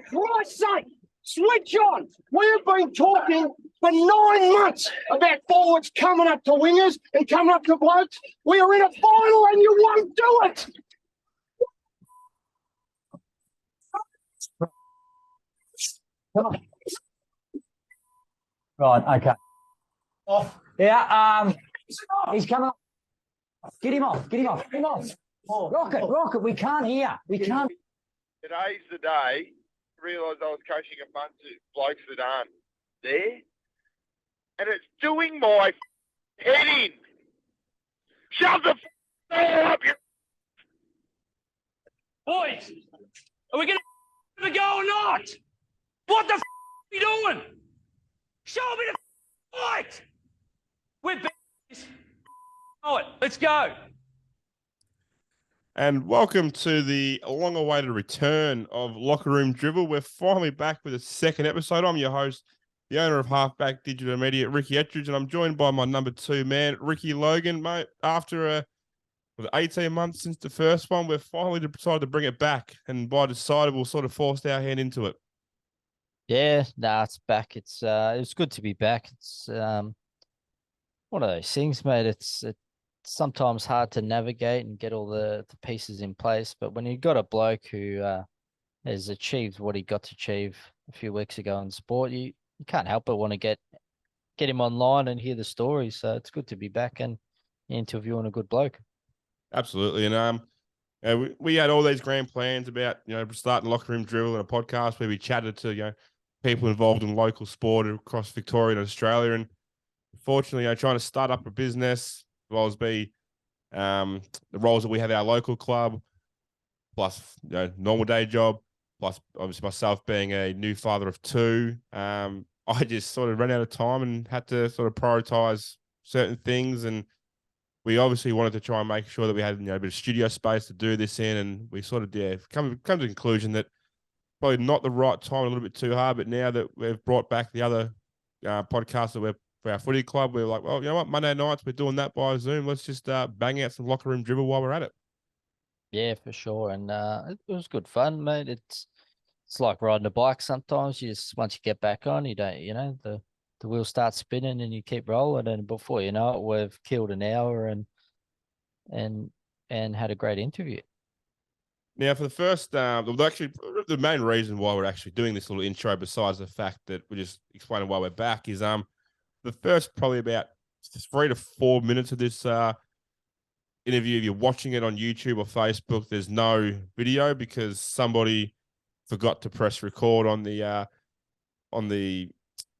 Christ's sake, switch on. We've been talking for 9 months about forwards coming up to wingers and coming up to blokes. We are in a final and you won't do it. Come on. Right, okay. Off. Yeah, he's coming up. Get him off. Rocket, we can't hear. We can't. Today's the day. Realised I was coaching a bunch of blokes that aren't there. And it's doing my head in. Shove the door up your... Boys, are we going to have a go or not? What the are you doing? Show me the fight. We're boys. Oh, it. Let's go. And welcome to the long-awaited return of Locker Room Drivel. We're finally back with a second episode. I'm your host, the owner of Halfback Digital Media, Ricky Ettridge, and I'm joined by my number 2 man, Ricky Logan. Mate, after 18 months since the first one, we've finally decided to bring it back, and by decided, we'll sort of forced our hand into it. Yeah, it's back. It's good to be back. It's one of those things, mate. It's sometimes hard to navigate and get all the pieces in place. But when you've got a bloke who has achieved what he got to achieve a few weeks ago in sport, you can't help but want to get him online and hear the story. So it's good to be back and interviewing a good bloke. Absolutely. And we had all these grand plans about, starting Locker Room Drivel and a podcast where we chatted to, people involved in local sport across Victoria and Australia. And unfortunately, trying to start up a business, as well as be the roles that we have at our local club, plus normal day job, plus obviously myself being a new father of 2. I just sort of ran out of time and had to sort of prioritize certain things. And we obviously wanted to try and make sure that we had a bit of studio space to do this in. And we sort of come to the conclusion that probably not the right time, a little bit too hard. But now that we've brought back the other podcasts that we're for our footy club, we're like, well, you know what? Monday nights, we're doing that by Zoom. Let's just bang out some Locker Room Drivel while we're at it. Yeah, for sure. And it was good fun, mate. It's like riding a bike sometimes. You just, once you get back on, you don't, the wheels start spinning and you keep rolling. And before you know it, we've killed an hour and had a great interview. Now, for the first, the main reason why we're actually doing this little intro, besides the fact that we're just explaining why we're back, is the first probably about 3 to 4 minutes of this interview, if you're watching it on YouTube or Facebook, there's no video because somebody forgot to press record on the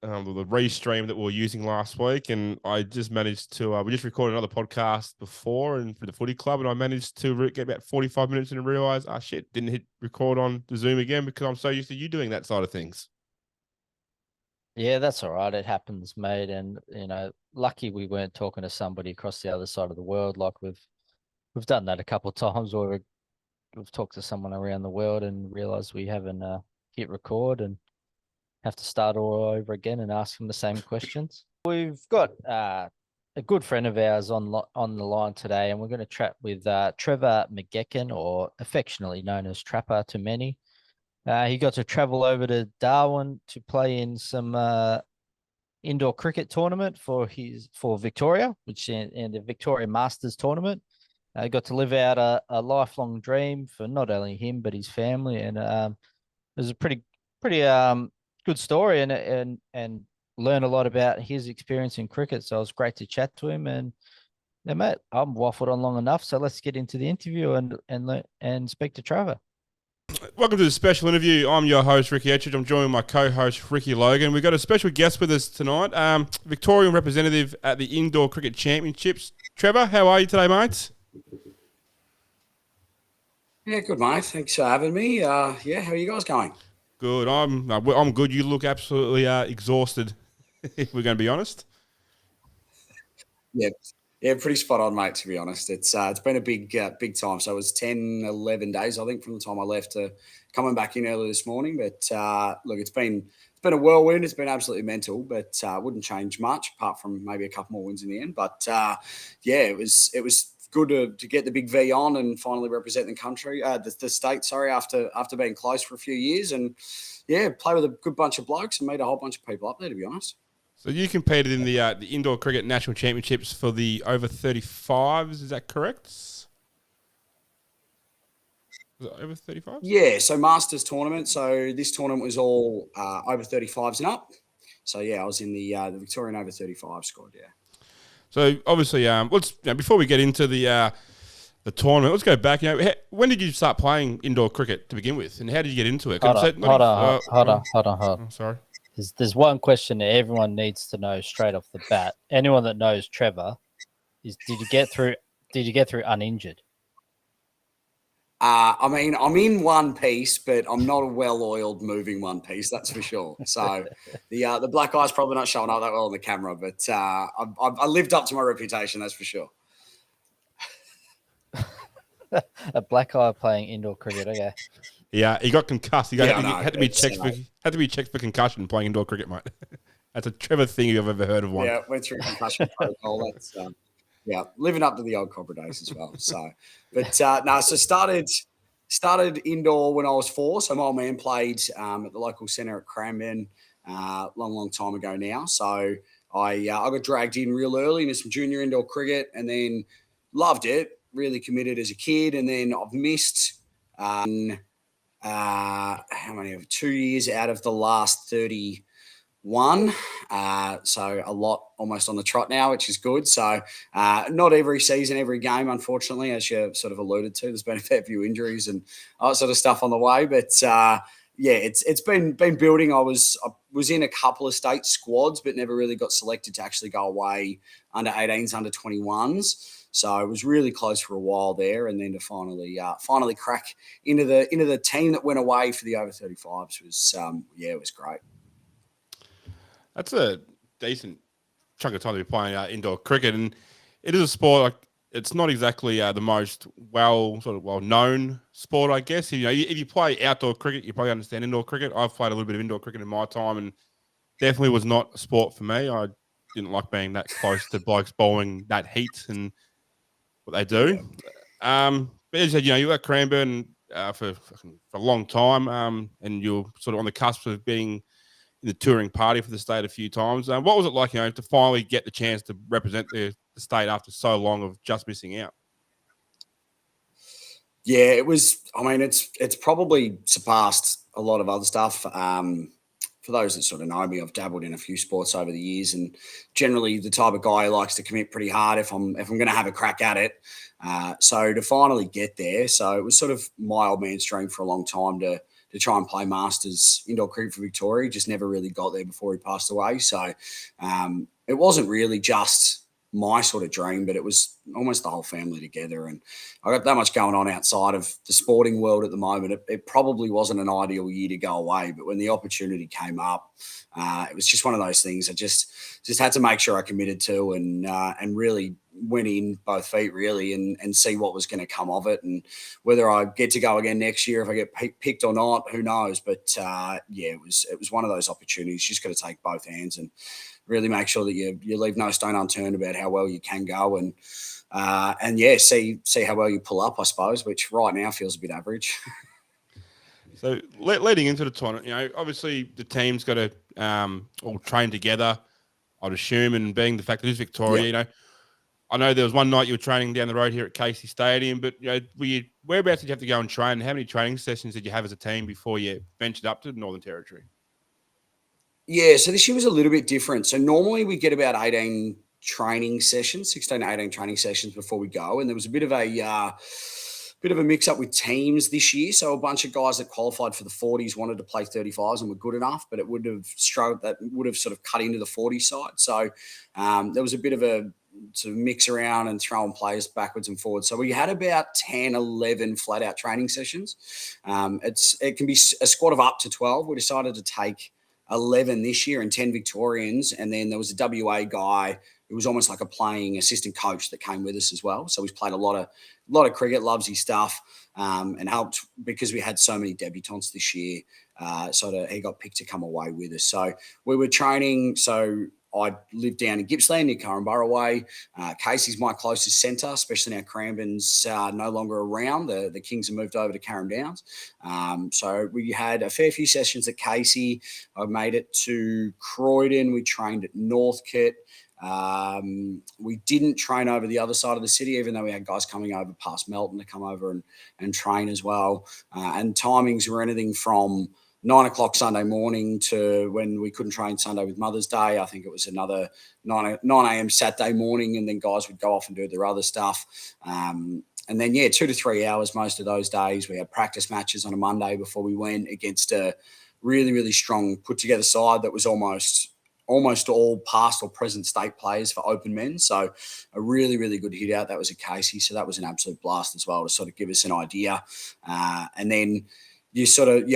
restream that we were using last week, and I just managed to we just recorded another podcast before and for the footy club, and I managed to get about 45 minutes in and realize, didn't hit record on the Zoom again because I'm so used to you doing that side of things. Yeah, that's all right. It happens, mate. And lucky we weren't talking to somebody across the other side of the world. Like we've done that a couple of times where we've talked to someone around the world and realized we haven't hit record and have to start all over again and ask them the same questions. We've got a good friend of ours on the line today, and we're going to chat with Trev McGeachin, or affectionately known as Trappa to many. He got to travel over to Darwin to play in some indoor cricket tournament for Victoria, which in the Victoria Masters tournament. Got to live out a lifelong dream for not only him but his family, and it was a pretty good story and learn a lot about his experience in cricket. So it was great to chat to him. And yeah, mate, I'm waffled on long enough, so let's get into the interview and speak to Trevor. Welcome to the special interview. I'm your host, Ricky Ettridge. I'm joined by my co-host, Ricky Logan. We've got a special guest with us tonight, Victorian representative at the Indoor Cricket Championships. Trevor, how are you today, mate? Yeah, good, mate. Thanks for having me. How are you guys going? Good. I'm good. You look absolutely exhausted, if we're going to be honest. Yeah, pretty spot on, mate, to be honest. It's been a big time. So it was 10, 11 days, I think, from the time I left to coming back in early this morning. But look, it's been a whirlwind. It's been absolutely mental, but wouldn't change much apart from maybe a couple more wins in the end. But it was good to get the big V on and finally represent the country, the state, sorry, after being close for a few years. And yeah, play with a good bunch of blokes and meet a whole bunch of people up there, to be honest. So you competed in the Indoor Cricket National Championships for the over 35s, is that correct? Was it over 35s? Yeah, so Masters tournament. So this tournament was all over 35s and up. So yeah, I was in the Victorian over 35 squad. Yeah. So obviously, let's before we get into the tournament, let's go back. When did you start playing indoor cricket to begin with, and how did you get into it? Hold on. Oh, sorry. There's one question that everyone needs to know straight off the bat. Anyone that knows Trevor is: did you get through uninjured? I mean, I'm in one piece, but I'm not a well-oiled moving one piece, that's for sure. So the black eye's probably not showing up that well on the camera, but I lived up to my reputation, that's for sure. A black eye playing indoor cricket, okay. Yeah, he got concussed. Had to be checked for concussion playing indoor cricket, mate. That's a Trevor thing if I've ever heard of one. Yeah, went through concussion protocol. That's living up to the old Cobra days as well. So, but so started indoor when I was 4. So my old man played at the local centre at Cranbourne long time ago now. So I got dragged in real early into some junior indoor cricket, and then loved it. Really committed as a kid, and then I've missed how many of 2 years out of the last 31. So a lot almost on the trot now, which is good. So not every season, every game, unfortunately, as you sort of alluded to. There's been a fair few injuries and all that sort of stuff on the way. But it's been building. I was in a couple of state squads, but never really got selected to actually go away under 18s, under 21s. So I was really close for a while there, and then to finally crack into the team that went away for the over 35s was it was great. That's a decent chunk of time to be playing indoor cricket, and it is a sport like it's not exactly the most well known sport, I guess. If you play outdoor cricket, you probably understand indoor cricket. I've played a little bit of indoor cricket in my time, and definitely was not a sport for me. I didn't like being that close to blokes bowling that heat and what they do. But as you said, you were at Cranbourne for a long time, and you're sort of on the cusp of being in the touring party for the state a few times. What was it like, to finally get the chance to represent the state after so long of just missing out? Yeah, it was. I mean, it's probably surpassed a lot of other stuff. For those that sort of know me, I've dabbled in a few sports over the years, and generally the type of guy who likes to commit pretty hard if I'm going to have a crack at it. So to finally get there, so it was sort of my old man's dream for a long time to try and play Masters indoor cricket for Victoria. Just never really got there before he passed away. So it wasn't really just my sort of dream, but it was almost the whole family together. And I got that much going on outside of the sporting world at the moment. It probably wasn't an ideal year to go away, but when the opportunity came up, it was just one of those things I just had to make sure I committed to and really went in both feet really and see what was going to come of it, and whether I get to go again next year, if I get picked or not, who knows. But it was one of those opportunities. You just got to take both hands and really make sure that you leave no stone unturned about how well you can go, and see how well you pull up, I suppose, which right now feels a bit average. So leading into the tournament, obviously the team's got to all train together, I'd assume, and being the fact that it's Victoria, I know there was one night you were training down the road here at Casey Stadium, but whereabouts did you have to go and train? How many training sessions did you have as a team before you ventured up to the Northern Territory? Yeah, so this year was a little bit different. So normally we get about 16 to 18 training sessions before we go, and there was a bit of a mix-up with teams this year. So a bunch of guys that qualified for the 40s wanted to play 35s and were good enough, but it would have struggled. That would have sort of cut into the 40 side. So there was a bit of a sort of mix around and throwing players backwards and forwards. So we had about 10, 11 flat-out training sessions. It can be a squad of up to 12. We decided to take 11 this year and 10 Victorians, and then there was a WA guy who was almost like a playing assistant coach that came with us as well. So he's played a lot of cricket, loves his stuff, and helped because we had so many debutants this year. He got picked to come away with us. So we were training. So I live down in Gippsland near Currumborough Way. Casey's my closest centre, especially now Cranbourne's no longer around. The Kings have moved over to Carrum Downs. So we had a fair few sessions at Casey. I made it to Croydon. We trained at Northcote. We didn't train over the other side of the city, even though we had guys coming over past Melton to come over and train as well. And timings were anything from 9 o'clock Sunday morning to when we couldn't train Sunday with Mother's Day. I think it was another 9 a.m. Saturday morning, and then guys would go off and do their other stuff. And then, 2 to 3 hours most of those days. We had practice matches on a Monday before we went against a really, really strong put-together side that was almost all past or present state players for open men. So a really, really good hit out. That was at Casey. So that was an absolute blast as well to sort of give us an idea. And then you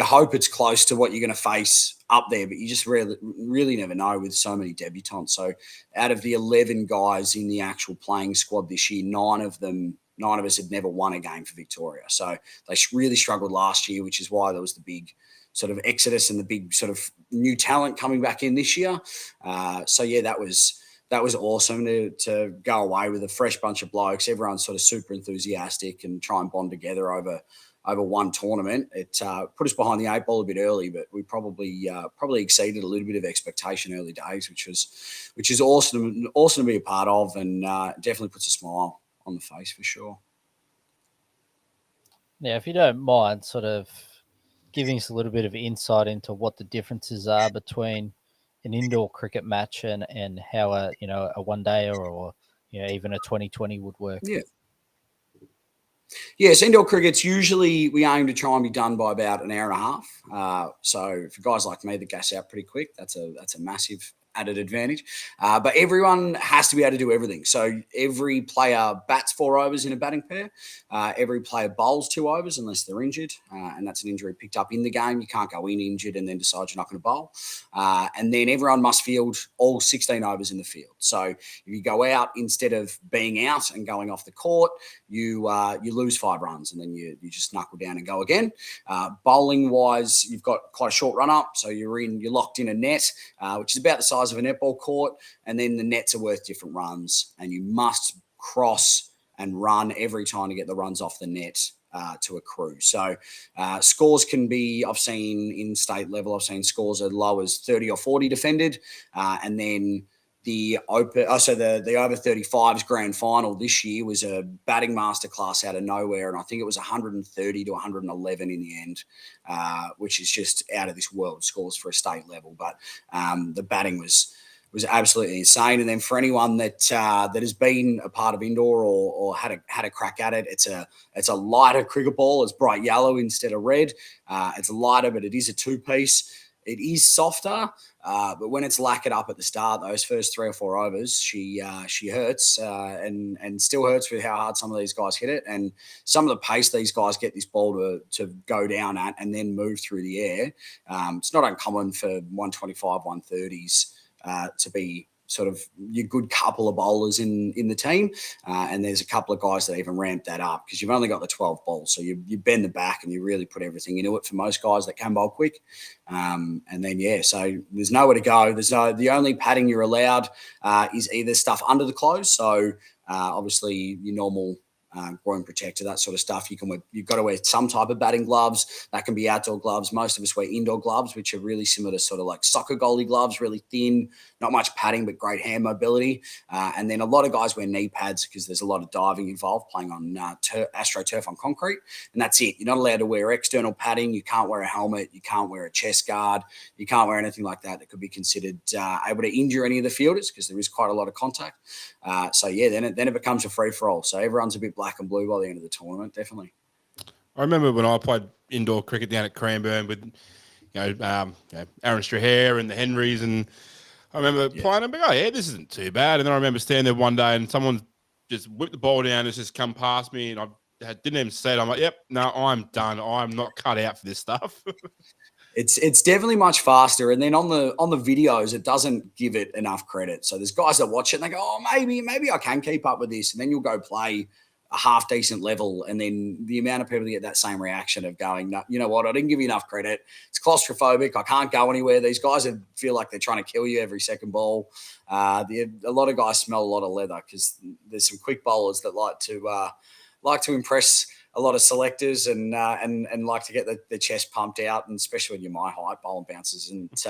hope it's close to what you're going to face up there, but you just really never know with so many debutants. So out of the 11 guys in the actual playing squad this year, 9 of us had never won a game for Victoria. So they really struggled last year, which is why there was the big sort of exodus and the big sort of new talent coming back in this year. That was awesome to go away with a fresh bunch of blokes. Everyone's sort of super enthusiastic and try and bond together over one tournament. It put us behind the 8 ball a bit early, but we probably exceeded a little bit of expectation early days, which is awesome to be a part of, and definitely puts a smile on the face for sure. Yeah, if you don't mind, sort of giving us a little bit of insight into what the differences are between an indoor cricket match and how a one day or even a 2020 would work. Yes, indoor cricket's usually we aim to try and be done by about an hour and a half. So for guys like me that gas out pretty quick, that's a massive added advantage. But everyone has to be able to do everything. So every player bats 4 overs in a batting pair. Every player bowls 2 overs unless they're injured. And that's an injury picked up in the game. You can't go in injured and then decide you're not going to bowl. And then everyone must field all 16 overs in the field. So if you go out, instead of being out and going off the court, you lose 5 runs and then you just knuckle down and go again. Bowling wise, you've got quite a short run up. So you're locked in a net, which is about the size of a netball court, and then the nets are worth different runs, and you must cross and run every time to get the runs off the net to accrue. So scores can be, I've seen in state level, I've seen scores as low as 30 or 40 defended, and then the over 35s grand final this year was a batting masterclass out of nowhere, and I think it was 130 to 111 in the end, which is just out of this world scores for a state level. But the batting was absolutely insane. And then for anyone that has been a part of indoor or had a crack at it, it's a lighter cricket ball. It's bright yellow instead of red. It's lighter, but it is a 2-piece. It is softer, but when it's lacquered up at the start, those first 3 or 4 overs, she hurts and still hurts with how hard some of these guys hit it. And some of the pace these guys get this ball to go down at and then move through the air. It's not uncommon for 125, 130s to be sort of your good couple of bowlers in the team. And there's a couple of guys that even ramp that up because you've only got the 12 balls. So you bend the back and you really put everything into it for most guys that can bowl quick. And then, so there's nowhere to go. The only padding you're allowed is either stuff under the clothes. So obviously your normal groin protector, that sort of stuff. You've got to wear some type of batting gloves. That can be outdoor gloves. Most of us wear indoor gloves, which are really similar to sort of like soccer goalie gloves, really thin, not much padding, but great hand mobility. And then a lot of guys wear knee pads because there's a lot of diving involved, playing on AstroTurf on concrete. And that's it. You're not allowed to wear external padding. You can't wear a helmet. You can't wear a chest guard. You can't wear anything like that could be considered able to injure any of the fielders because there is quite a lot of contact. Then it becomes a free-for-all. So everyone's a bit black and blue by the end of the tournament, definitely. I remember when I played indoor cricket down at Cranbourne with, Aaron Strahan and the Henrys, and I remember playing and being, this isn't too bad. And then I remember standing there one day and someone just whipped the ball down and it's just come past me, and I didn't even say it. I'm like, yep, no, I'm done. I'm not cut out for this stuff. It's definitely much faster. And then on the videos, it doesn't give it enough credit. So there's guys that watch it and they go, maybe I can keep up with this. And then you'll go play half decent level, and then the amount of people that get that same reaction of going, no, you know what, I didn't give you enough credit. It's claustrophobic. I can't go anywhere. These guys feel like they're trying to kill you every second ball. A lot of guys smell a lot of leather because there's some quick bowlers that like to impress a lot of selectors and like to get the chest pumped out, and especially when you're my height, bowling bounces, and it's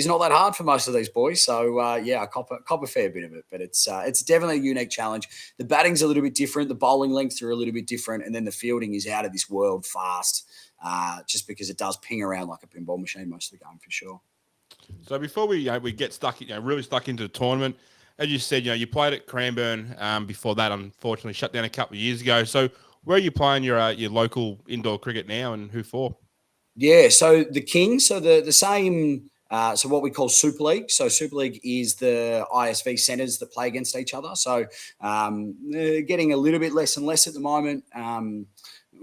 not that hard for most of these boys. So I cop a fair bit of it, but it's definitely a unique challenge. The batting's a little bit different, the bowling lengths are a little bit different, and then the fielding is out of this world fast, just because it does ping around like a pinball machine most of the game for sure. So before we get stuck, really stuck into the tournament, as you said, you played at Cranbourne before that. Unfortunately, shut down a couple of years ago. So where are you playing your local indoor cricket now, and who for? Yeah, so the Kings, so the same. So what we call Super League. So Super League is the ISV centres that play against each other. So they're getting a little bit less and less at the moment.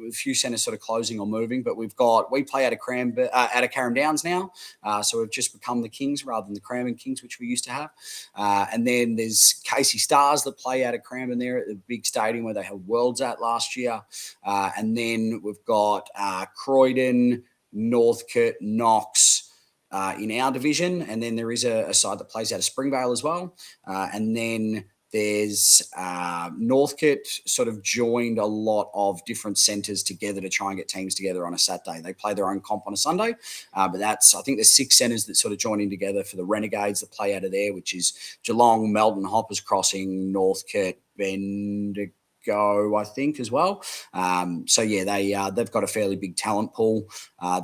A few centres sort of closing or moving, but we play out of Carrum Downs now. So we've just become the Kings rather than the Cranbourne Kings, which we used to have. And then there's Casey Stars that play out of Cranbourne there at the big stadium where they held Worlds at last year. And then we've got Croydon, Northcote, Knox in our division. And then there is a side that plays out of Springvale as well. And then there's Northcote sort of joined a lot of different centres together to try and get teams together on a Saturday. They play their own comp on a Sunday, but I think there's 6 centres that sort of join in together for the Renegades that play out of there, which is Geelong, Melton, Hoppers Crossing, Northcote, Bendigo, I think, as well. So yeah, they've got a fairly big talent pool.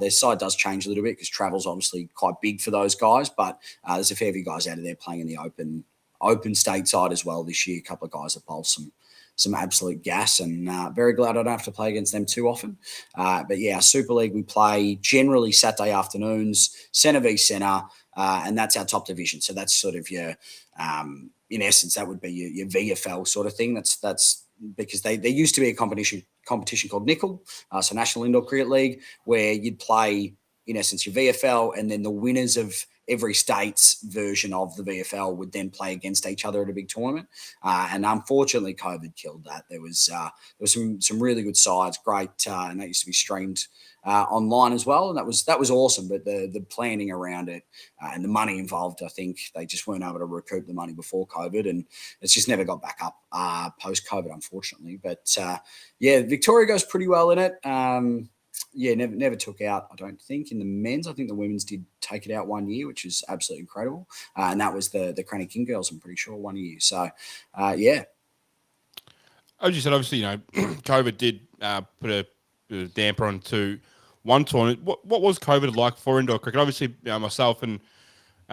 Their side does change a little bit because travel's obviously quite big for those guys, but there's a fair few guys out of there playing in the open state side as well this year. A couple of guys that bowl some absolute gas, and very glad I don't have to play against them too often. But yeah, Super League, we play generally Saturday afternoons, centre v centre, and that's our top division. So that's sort of your, in essence, that would be your VFL sort of thing. That's because there used to be a competition called Nickel, so National Indoor Cricket League, where you'd play, in essence, your VFL, and then the winners of every state's version of the VFL would then play against each other at a big tournament. And unfortunately, COVID killed that. There was some really good sides, great, and that used to be streamed online as well, and that was awesome. But the planning around it and the money involved, I think they just weren't able to recoup the money before COVID, and it's just never got back up post COVID, unfortunately. But yeah, Victoria goes pretty well in it. Never took out, I don't think, in the men's. I think the women's did take it out one year, which is absolutely incredible. And that was the Cranny King girls, I'm pretty sure, 1 year. So, yeah. As you said, obviously, COVID did put a damper onto one tournament. What was COVID like for indoor cricket? Obviously, myself and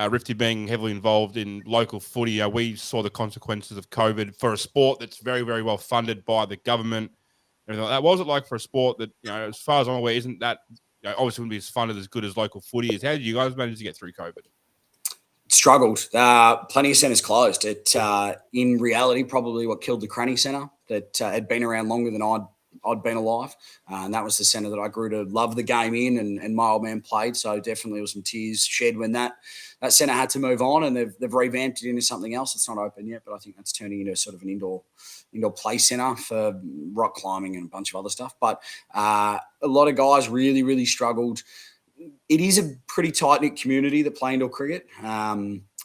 Rifty being heavily involved in local footy, we saw the consequences of COVID for a sport that's very, very well funded by the government. Everything like that. What was it like for a sport that, as far as I'm aware, isn't that, obviously wouldn't be as funded as good as local footy is? How did you guys manage to get through COVID? Struggled. Plenty of centres closed. It, in reality, probably what killed the Cranny Centre that had been around longer than I'd been alive. And that was the centre that I grew to love the game in, and my old man played. So definitely there was some tears shed when that centre had to move on, and they've revamped it into something else. It's not open yet, but I think that's turning into sort of an indoor play centre for rock climbing and a bunch of other stuff. But a lot of guys really, really struggled. It is a pretty tight-knit community that play indoor cricket.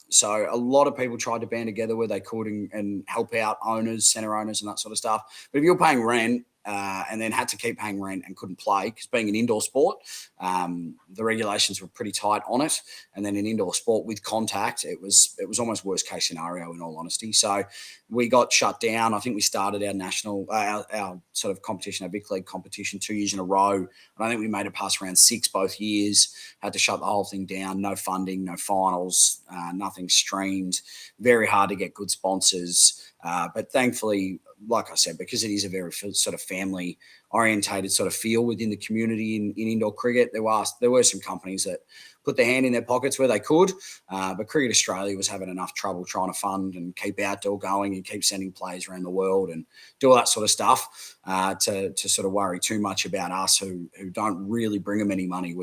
So a lot of people tried to band together where they could and help out owners, centre owners, and that sort of stuff. But if you're paying rent and then had to keep paying rent and couldn't play, because being an indoor sport, the regulations were pretty tight on it. And then an indoor sport with contact, it was almost worst case scenario, in all honesty. So we got shut down. I think we started our national, our sort of competition, our big league competition 2 years in a row. And I think we made it past round 6 both years, had to shut the whole thing down. No funding, no finals, nothing streamed. Very hard to get good sponsors. But thankfully, like I said, because it is a very sort of family orientated sort of feel within the community in indoor cricket, there were some companies that put their hand in their pockets where they could, but Cricket Australia was having enough trouble trying to fund and keep outdoor going and keep sending players around the world and do all that sort of stuff to sort of worry too much about us who don't really bring them any money.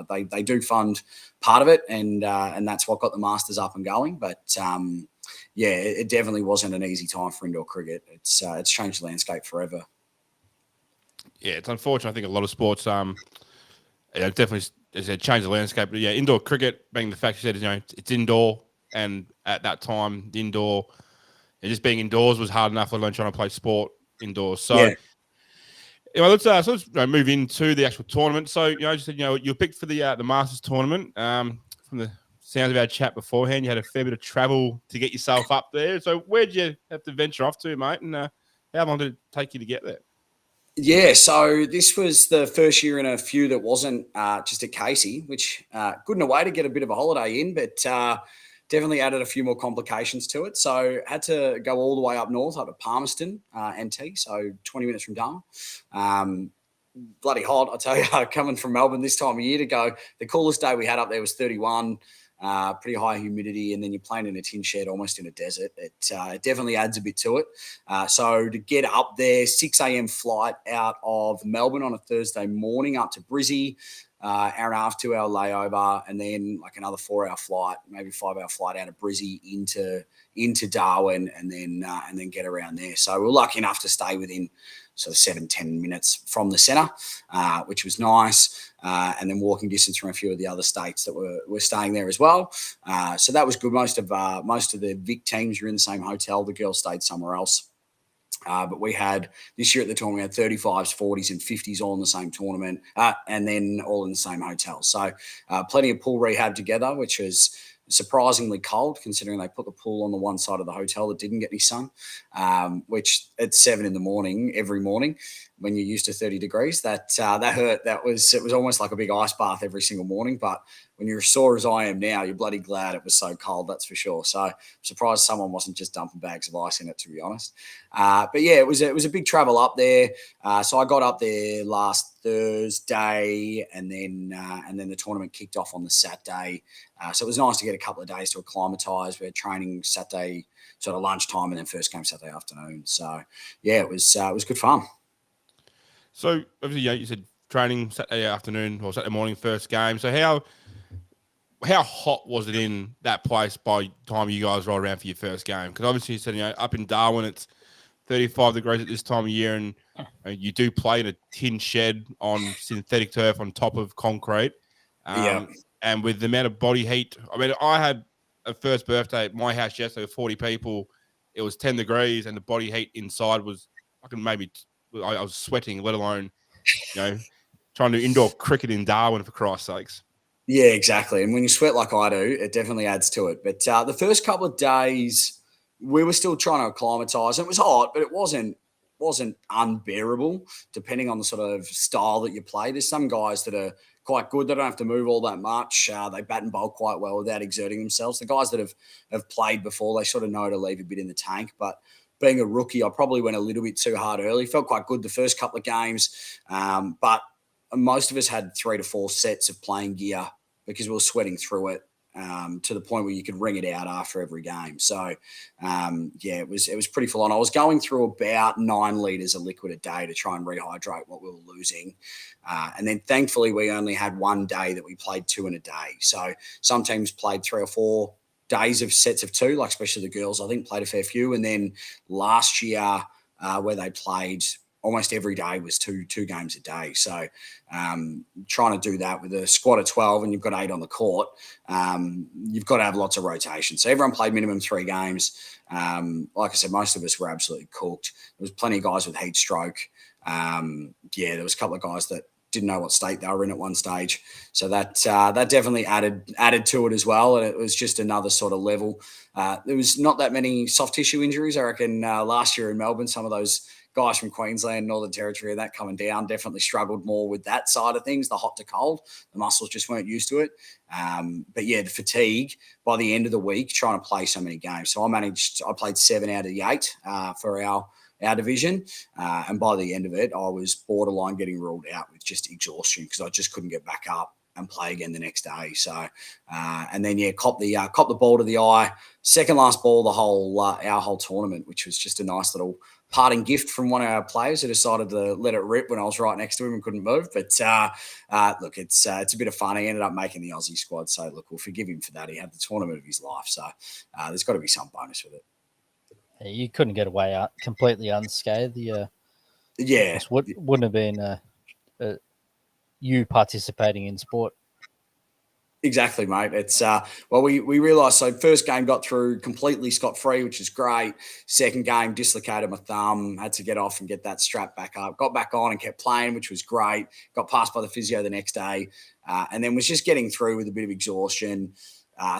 They do fund part of it, and that's what got the Masters up and going. But yeah, it definitely wasn't an easy time for indoor cricket. It's changed the landscape forever Yeah, it's unfortunate. I think a lot of sports, definitely as I changed the landscape. But yeah, indoor cricket, being the fact you said, it's indoor, and at that time, the indoor, just being indoors was hard enough, let alone trying to play sport indoors. So, Yeah. anyway, let's move into the actual tournament. So, you said you picked for the Masters tournament. From the sounds of our chat beforehand, you had a fair bit of travel to get yourself up there. So, where'd you have to venture off to, mate? And how long did it take you to get there? Yeah, so this was the first year in a few that wasn't just at Casey, which good in a way to get a bit of a holiday in, but definitely added a few more complications to it. So had to go all the way up north, up to Palmerston, NT, so 20 minutes from Darwin. Bloody hot, I tell you, coming from Melbourne this time of year to go. The coolest day we had up there was 31, pretty high humidity, and then you're playing in a tin shed almost in a desert. It definitely adds a bit to it. So to get up there, 6 a.m. flight out of Melbourne on a Thursday morning up to Brizzy, hour and a half, 2 hour layover, and then like another 4 hour flight, maybe 5 hour flight out of Brizzy into Darwin, and then get around there. So we're lucky enough to stay within sort of 7-10 minutes from the centre, which was nice. And then walking distance from a few of the other states that were staying there as well. So that was good. Most of the Vic teams were in the same hotel. The girls stayed somewhere else. But we had this year at the tournament, we had 35s, 40s, and 50s all in the same tournament, and then all in the same hotel. So plenty of pool rehab together, which was surprisingly cold considering they put the pool on the one side of the hotel that didn't get any sun, which at 7 a.m. every morning when you're used to 30 degrees, that hurt. It was almost like a big ice bath every single morning. But when you're as sore as I am now, you're bloody glad it was so cold, that's for sure. So I'm surprised someone wasn't just dumping bags of ice in it, to be honest. But yeah, it was a big travel up there. So I got up there last Thursday, and then the tournament kicked off on the Saturday. So it was nice to get a couple of days to acclimatise. We had training Saturday sort of lunchtime, and then first game Saturday afternoon. So yeah, it was good fun. So obviously, you said training Saturday afternoon or Saturday morning, first game. So how hot was it in that place by the time you guys rolled around for your first game? Because obviously you said, up in Darwin, it's 35 degrees at this time of year, and you do play in a tin shed on synthetic turf on top of concrete. And with the amount of body heat, I mean, I had a first birthday at my house yesterday with 40 people. It was 10 degrees, and the body heat inside was, I was sweating, let alone, trying to do indoor cricket in Darwin, for Christ's sakes. Yeah, exactly. And when you sweat like I do, it definitely adds to it. But the first couple of days, we were still trying to acclimatise. It was hot, but it wasn't unbearable, depending on the sort of style that you play. There's some guys that are quite good. They don't have to move all that much. They bat and bowl quite well without exerting themselves. The guys that have played before, they sort of know to leave a bit in the tank. But being a rookie, I probably went a little bit too hard early. Felt quite good the first couple of games, but most of us had 3 to 4 sets of playing gear because we were sweating through it, to the point where you could wring it out after every game. So, it was pretty full on. I was going through about 9 litres of liquid a day to try and rehydrate what we were losing. And then thankfully we only had one day that we played 2 in a day. So some teams played 3 or 4 days of sets of 2, like especially the girls, I think, played a fair few. And then last year, where they played almost every day was two games a day. So trying to do that with a squad of 12 and you've got 8 on the court, you've got to have lots of rotation. So everyone played minimum 3 games. Like I said, most of us were absolutely cooked. There was plenty of guys with heat stroke. There was a couple of guys that didn't know what state they were in at one stage. So that definitely added to it as well. And it was just another sort of level. There was not that many soft tissue injuries. I reckon last year in Melbourne, some of those guys from Queensland, Northern Territory, and that coming down definitely struggled more with that side of things, the hot to cold. The muscles just weren't used to it. But yeah, the fatigue by the end of the week, trying to play so many games. So I played 7 out of the 8 for our division. And by the end of it, I was borderline getting ruled out with just exhaustion because I just couldn't get back up and play again the next day. So, and then, cop the ball to the eye. Second last ball, our whole tournament, which was just a nice little parting gift from one of our players who decided to let it rip when I was right next to him and couldn't move. But look, it's a bit of fun. He ended up making the Aussie squad. So look, we'll forgive him for that. He had the tournament of his life. So there's got to be some bonus with it. You couldn't get away completely unscathed. Yeah, This wouldn't have been you participating in sport. exactly, mate. It's well, we realised, so first game got through completely scot-free, which is great. Second game, dislocated my thumb, had to get off and get that strap back up. Got back on and kept playing, which was great. Got passed by the physio the next day, and then was just getting through with a bit of exhaustion.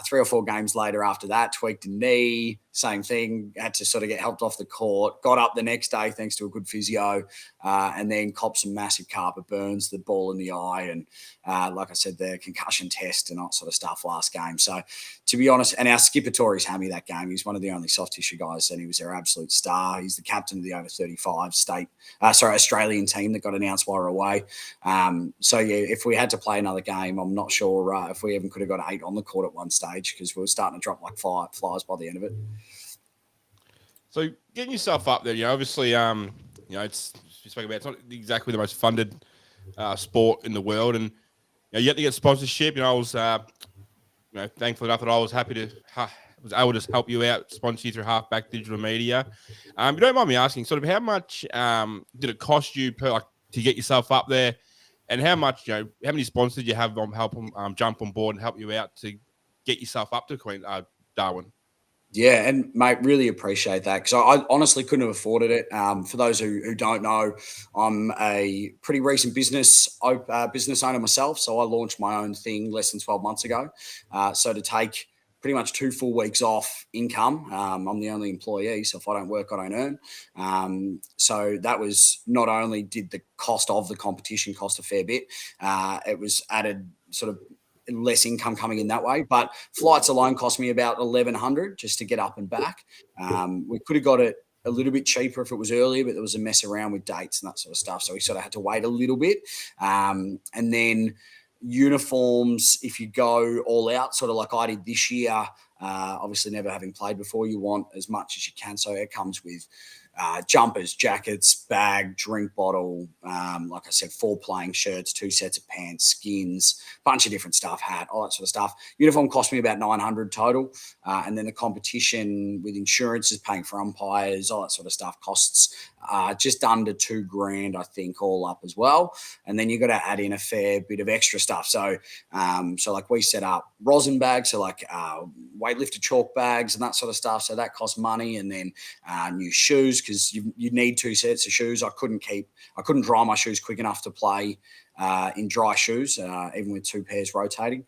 3 or 4 games later after that, tweaked a knee, same thing, had to sort of get helped off the court, got up the next day thanks to a good physio, and then copped some massive carpet burns, the ball in the eye, and like I said, the concussion test and that sort of stuff last game. So to be honest, and our skipper tore his hammy that game. He's one of the only soft tissue guys, and he was their absolute star. He's the captain of the over 35 Australian team that got announced while we were away. So yeah, if we had to play another game, I'm not sure if we even could have got 8 on the court at one stage, because we were starting to drop like flies by the end of it. So getting yourself up there, obviously, it's you spoke about, it's not exactly the most funded sport in the world, and you have to get sponsorship. I was, thankful enough that I was was able to help you out, sponsor you through Halfback Digital Media. If you don't mind me asking, sort of how much did it cost you to get yourself up there, and how much, how many sponsors did you have help them jump on board and help you out to get yourself up to Darwin? Yeah, and mate, really appreciate that, because I honestly couldn't have afforded it. For those who don't know, I'm a pretty recent business owner myself, so I launched my own thing less than 12 months ago. So to take pretty much 2 full weeks off income, I'm the only employee, so if I don't work, I don't earn. So that was, not only did the cost of the competition cost a fair bit, it was added sort of less income coming in that way, but flights alone cost me about $1,100 just to get up and back. We could have got it a little bit cheaper if it was earlier, but there was a mess around with dates and that sort of stuff, so we sort of had to wait a little bit. And then uniforms, if you go all out, sort of like I did this year, obviously never having played before, you want as much as you can, so it comes with jumpers, jackets, bag, drink bottle, like I said, 4 playing shirts, 2 sets of pants, skins, bunch of different stuff, hat, all that sort of stuff. Uniform cost me about $900 total, and then the competition with insurances, paying for umpires, all that sort of stuff costs just under $2,000, I think, all up as well. And then you got to add in a fair bit of extra stuff. So, like we set up rosin bags, so like weightlifter chalk bags and that sort of stuff. So that costs money, and then new shoes, because you need 2 sets of shoes. I couldn't dry my shoes quick enough to play in dry shoes, even with 2 pairs rotating,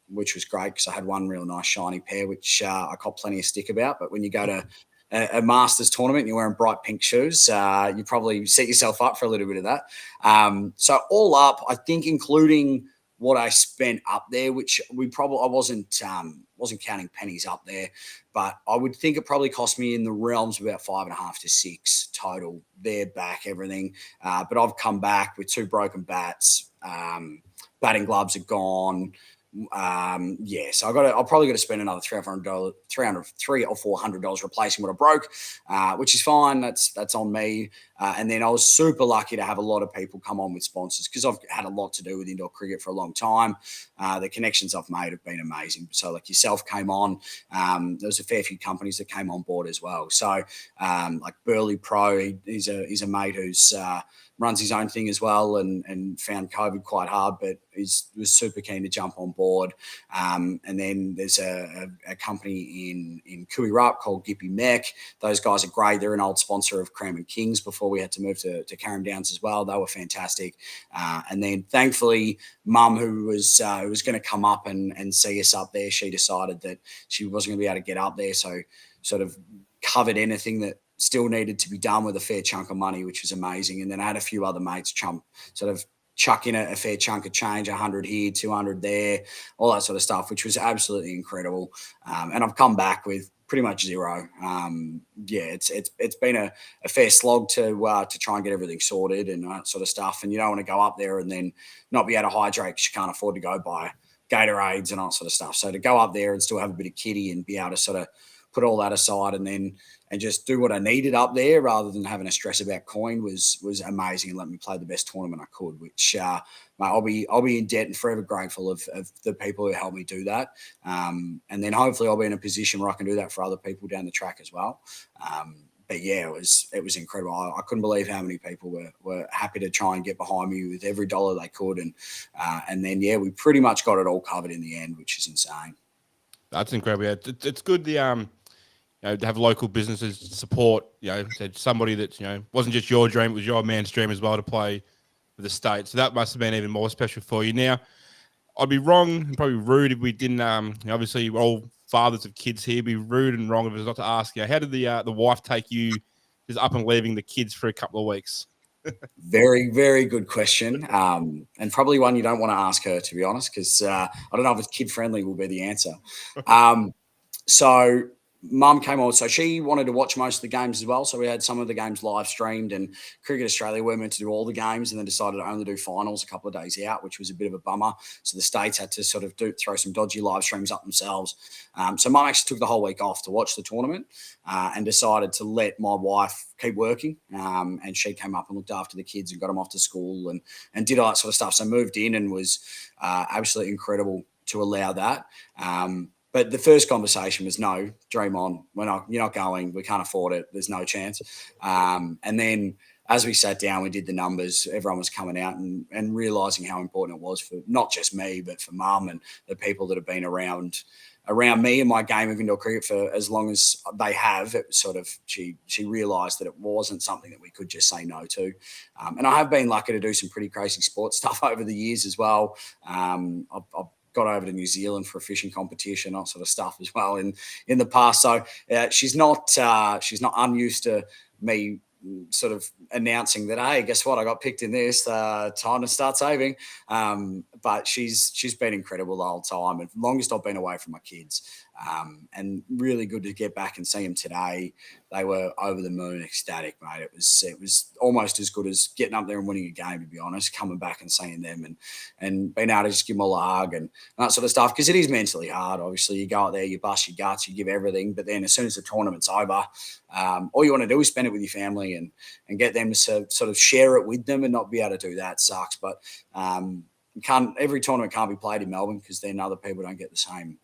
which was great, because I had one real nice shiny pair, which I got plenty of stick about. But when you go to a Masters tournament and you're wearing bright pink shoes, you probably set yourself up for a little bit of that. So all up, I think, including what I spent up there, which I wasn't counting pennies up there, but I would think it probably cost me in the realms of about 5.5 to 6 total there, back, everything. But I've come back with 2 broken bats. Batting gloves are gone. So I'll probably got to spend another $300 or $400 replacing what I broke, which is fine. That's on me. And then I was super lucky to have a lot of people come on with sponsors, because I've had a lot to do with indoor cricket for a long time. The connections I've made have been amazing. So like yourself came on. There was a fair few companies that came on board as well. So like Burley Pro, he's a mate who's runs his own thing as well, and found COVID quite hard, but was super keen to jump on board. And then there's a company in Cooey Rup called Gippy Mech. Those guys are great. They're an old sponsor of Cranbourne Kings before we had to move to Carrum Downs as well. They were fantastic. And then thankfully, Mum, who was going to come up and see us up there, she decided that she wasn't going to be able to get up there, so sort of covered anything that still needed to be done with a fair chunk of money, which was amazing. And then I had a few other mates chuck in a fair chunk of change, 100 here, 200 there, all that sort of stuff, which was absolutely incredible. And I've come back with pretty much zero. It's been a fair slog to try and get everything sorted and that sort of stuff. And you don't want to go up there and then not be able to hydrate because you can't afford to go buy Gatorades and all that sort of stuff. So to go up there and still have a bit of kitty and be able to sort of put all that aside and just do what I needed up there rather than having to stress about coin was amazing, and let me play the best tournament I could, which I'll be in debt and forever grateful of the people who helped me do that. And then hopefully I'll be in a position where I can do that for other people down the track as well. yeah, it was incredible. I couldn't believe how many people were happy to try and get behind me with every dollar they could, and then yeah, we pretty much got it all covered in the end, which is insane. That's incredible. Yeah, it's good. To have local businesses support, somebody that, wasn't just your dream, it was your man's dream as well to play for the state. So that must have been even more special for you. Now, I'd be wrong and probably rude if we didn't, obviously we're all fathers of kids here, be rude and wrong if it was not to ask you, how did the wife take you just up and leaving the kids for a couple of weeks? Very, very good question, and probably one you don't want to ask her, to be honest, because I don't know if it's kid friendly will be the answer. So Mum came on, so she wanted to watch most of the games as well. So we had some of the games live streamed, and Cricket Australia were meant to do all the games, and then decided to only do finals a couple of days out, which was a bit of a bummer. So the states had to sort of throw some dodgy live streams up themselves. So Mum actually took the whole week off to watch the tournament, and decided to let my wife keep working. And she came up and looked after the kids and got them off to school and did all that sort of stuff. So moved in and was absolutely incredible to allow that. But the first conversation was, no, dream on. You're not going. We can't afford it. There's no chance. And then as we sat down, we did the numbers. Everyone was coming out and realising how important it was for not just me, but for Mum and the people that have been around me and my game of indoor cricket for as long as they have. It was sort of, she realised that it wasn't something that we could just say no to. And I have been lucky to do some pretty crazy sports stuff over the years as well. I've got over to New Zealand for a fishing competition, that sort of stuff as well in the past. So she's not unused to me sort of announcing that, hey, guess what? I got picked in this, time to start saving. But she's been incredible the whole time, and longest I've been away from my kids. And really good to get back and see them today. They were over the moon, ecstatic, mate. It was almost as good as getting up there and winning a game, to be honest, coming back and seeing them and being able to just give them all a hug and that sort of stuff. Because it is mentally hard. Obviously, you go out there, you bust your guts, you give everything. But then as soon as the tournament's over, all you want to do is spend it with your family and get them to sort of share it with them, and not be able to do that sucks. But every tournament can't be played in Melbourne, because then other people don't get the same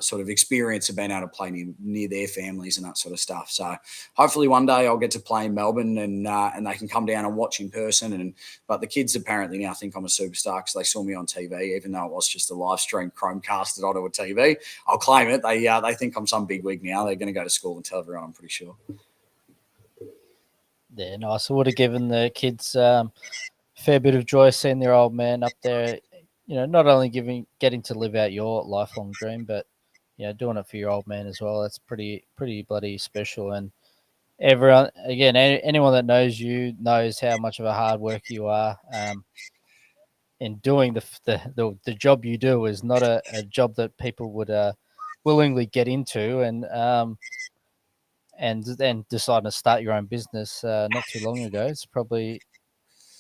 sort of experience of being able to play near their families and that sort of stuff. So hopefully one day I'll get to play in Melbourne and they can come down and watch in person. But the kids apparently now think I'm a superstar because they saw me on TV, even though it was just a live stream Chromecasted onto a TV. I'll claim it. They think I'm some big wig now. They're going to go to school and tell everyone, I'm pretty sure. Yeah, nice. I would have given the kids fair bit of joy seeing their old man up there, not only getting to live out your lifelong dream, but doing it for your old man as well. That's pretty bloody special. And everyone, again, anyone that knows you knows how much of a hard worker you are. And doing the job you do is not a job that people would willingly get into, and then deciding to start your own business not too long ago. It's probably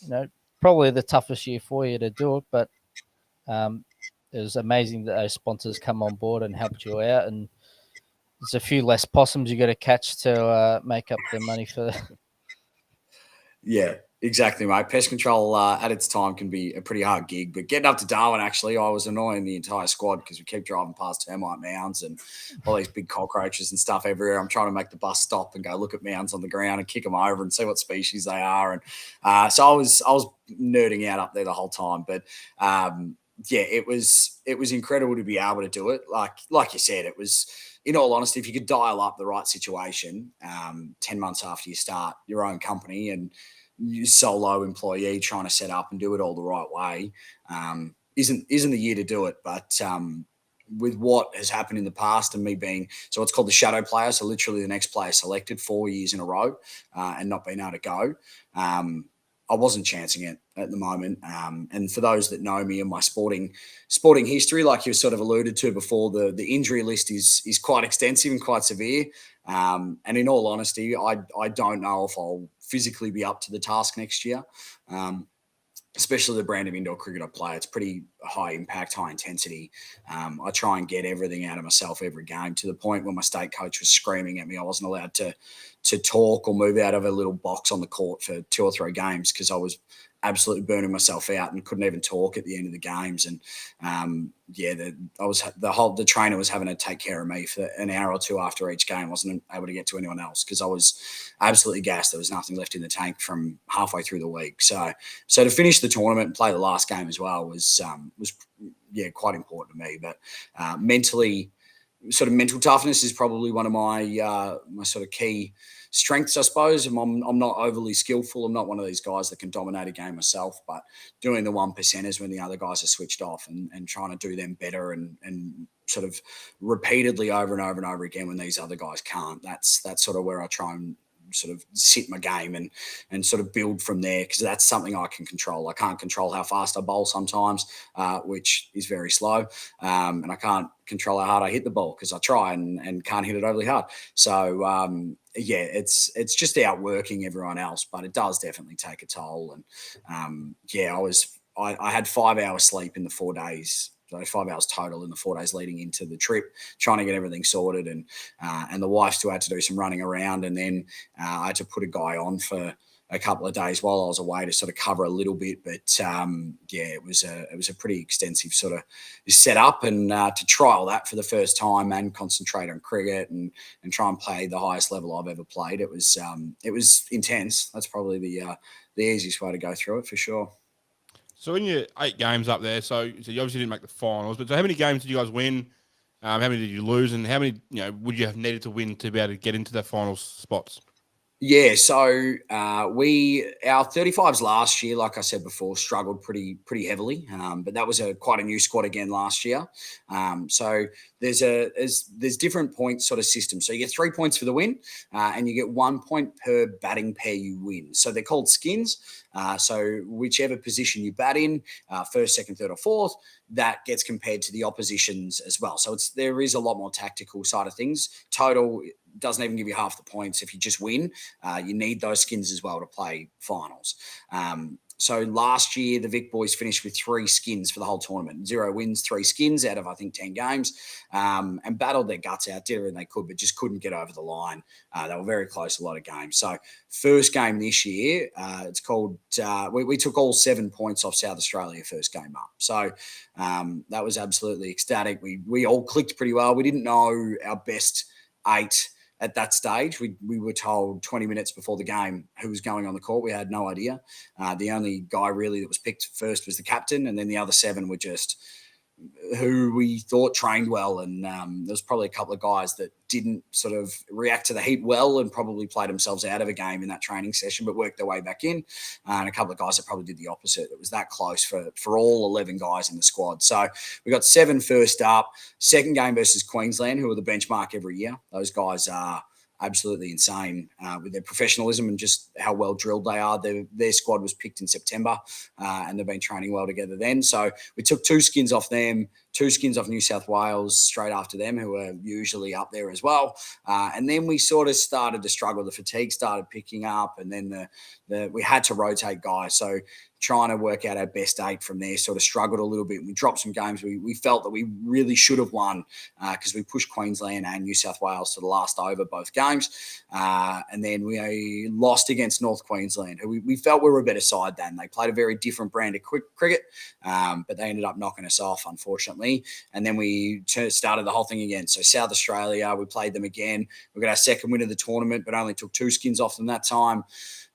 the toughest year for you to do it, but it was amazing that those sponsors come on board and helped you out. And there's a few less possums you got to catch to make up the money for. Yeah, exactly, mate. Pest control at its time can be a pretty hard gig, but getting up to Darwin, actually, I was annoying the entire squad because we keep driving past termite mounds and all these big cockroaches and stuff everywhere. I'm trying to make the bus stop and go look at mounds on the ground and kick them over and see what species they are. And so I was nerding out up there the whole time. But yeah, it was incredible to be able to do it. Like you said, it was, in all honesty, if you could dial up the right situation, 10 months after you start your own company and you solo employee trying to set up and do it all the right way, isn't the year to do it. But with what has happened in the past and me being, so it's called the shadow player, so literally the next player selected 4 years in a row and not being able to go, I wasn't chancing it at the moment. And for those that know me and my sporting history, like you sort of alluded to before, the injury list is quite extensive and quite severe. And in all honesty, I don't know if I'll physically be up to the task next year. Especially the brand of indoor cricket I play. It's pretty high impact, high intensity. I try and get everything out of myself every game, to the point where my state coach was screaming at me I wasn't allowed to talk or move out of a little box on the court for 2 or 3 games because I was absolutely burning myself out and couldn't even talk at the end of the games. And the trainer was having to take care of me for an hour or two after each game. I wasn't able to get to anyone else because I was absolutely gassed. There was nothing left in the tank from halfway through the week. So to finish the tournament and play the last game as well was quite important to me. But mentally, sort of mental toughness is probably one of my my sort of key strengths, I suppose. I'm not overly skillful. I'm not one of these guys that can dominate a game myself, but doing the 1%ers when the other guys are switched off and trying to do them better and sort of repeatedly over and over and over again when these other guys can't. That's sort of where I try and sort of sit my game and sort of build from there, because that's something I can control. I can't control how fast I bowl sometimes, which is very slow, and I can't control how hard I hit the ball because I try and can't hit it overly hard. So it's just outworking everyone else, but it does definitely take a toll. And I had 5 hours sleep in the 4 days. So 5 hours total in the 4 days leading into the trip, trying to get everything sorted, and the wife still had to do some running around, and then I had to put a guy on for a couple of days while I was away to sort of cover a little bit. But it was a pretty extensive sort of setup, and to trial that for the first time and concentrate on cricket and try and play the highest level I've ever played. It was intense. That's probably the easiest way to go through it for sure. So in your 8 games up there, so you obviously didn't make the finals, but so how many games did you guys win? How many did you lose, and how many would you have needed to win to be able to get into the final spots? Yeah, so our 35s last year, like I said before, struggled pretty heavily, but that was quite a new squad again last year. So there's different point sort of systems. So you get 3 points for the win, and you get 1 point per batting pair you win. So they're called skins. So whichever position you bat in, first, second, third, or fourth, that gets compared to the oppositions as well. So there is a lot more tactical side of things. Total doesn't even give you half the points if you just win. You need those skins as well to play finals. So last year, the Vic boys finished with 3 skins for the whole tournament. 0 wins, 3 skins out of, I think, 10 games, and battled their guts out, did everything they could, but just couldn't get over the line. They were very close a lot of games. So first game this year, it's called, we took all 7 points off South Australia first game up. So that was absolutely ecstatic. We all clicked pretty well. We didn't know our best 8 at that stage. We were told 20 minutes before the game who was going on the court. We had no idea. The only guy really that was picked first was the captain, and then the other 7 were just who we thought trained well. And there was probably a couple of guys that didn't sort of react to the heat well and probably played themselves out of a game in that training session, but worked their way back in. And a couple of guys that probably did the opposite. It was that close for all 11 guys in the squad. So we got 7 first up. Second game versus Queensland, who are the benchmark every year. Those guys are absolutely insane with their professionalism and just how well drilled they are. Their squad was picked in September, and they've been training well together then. So we took 2 skins off them, 2 skins off New South Wales straight after them, who are usually up there as well. And then we sort of started to struggle. The fatigue started picking up, and then we had to rotate guys. So trying to work out our best 8 from there sort of struggled a little bit. We dropped some games we felt that we really should have won because we pushed Queensland and New South Wales to the last over both games. And then we lost against North Queensland, who we felt we were a better side than. They played a very different brand of cricket, but they ended up knocking us off, unfortunately. And then we started the whole thing again. So South Australia, we played them again. We got our second win of the tournament, but only took 2 skins off them that time.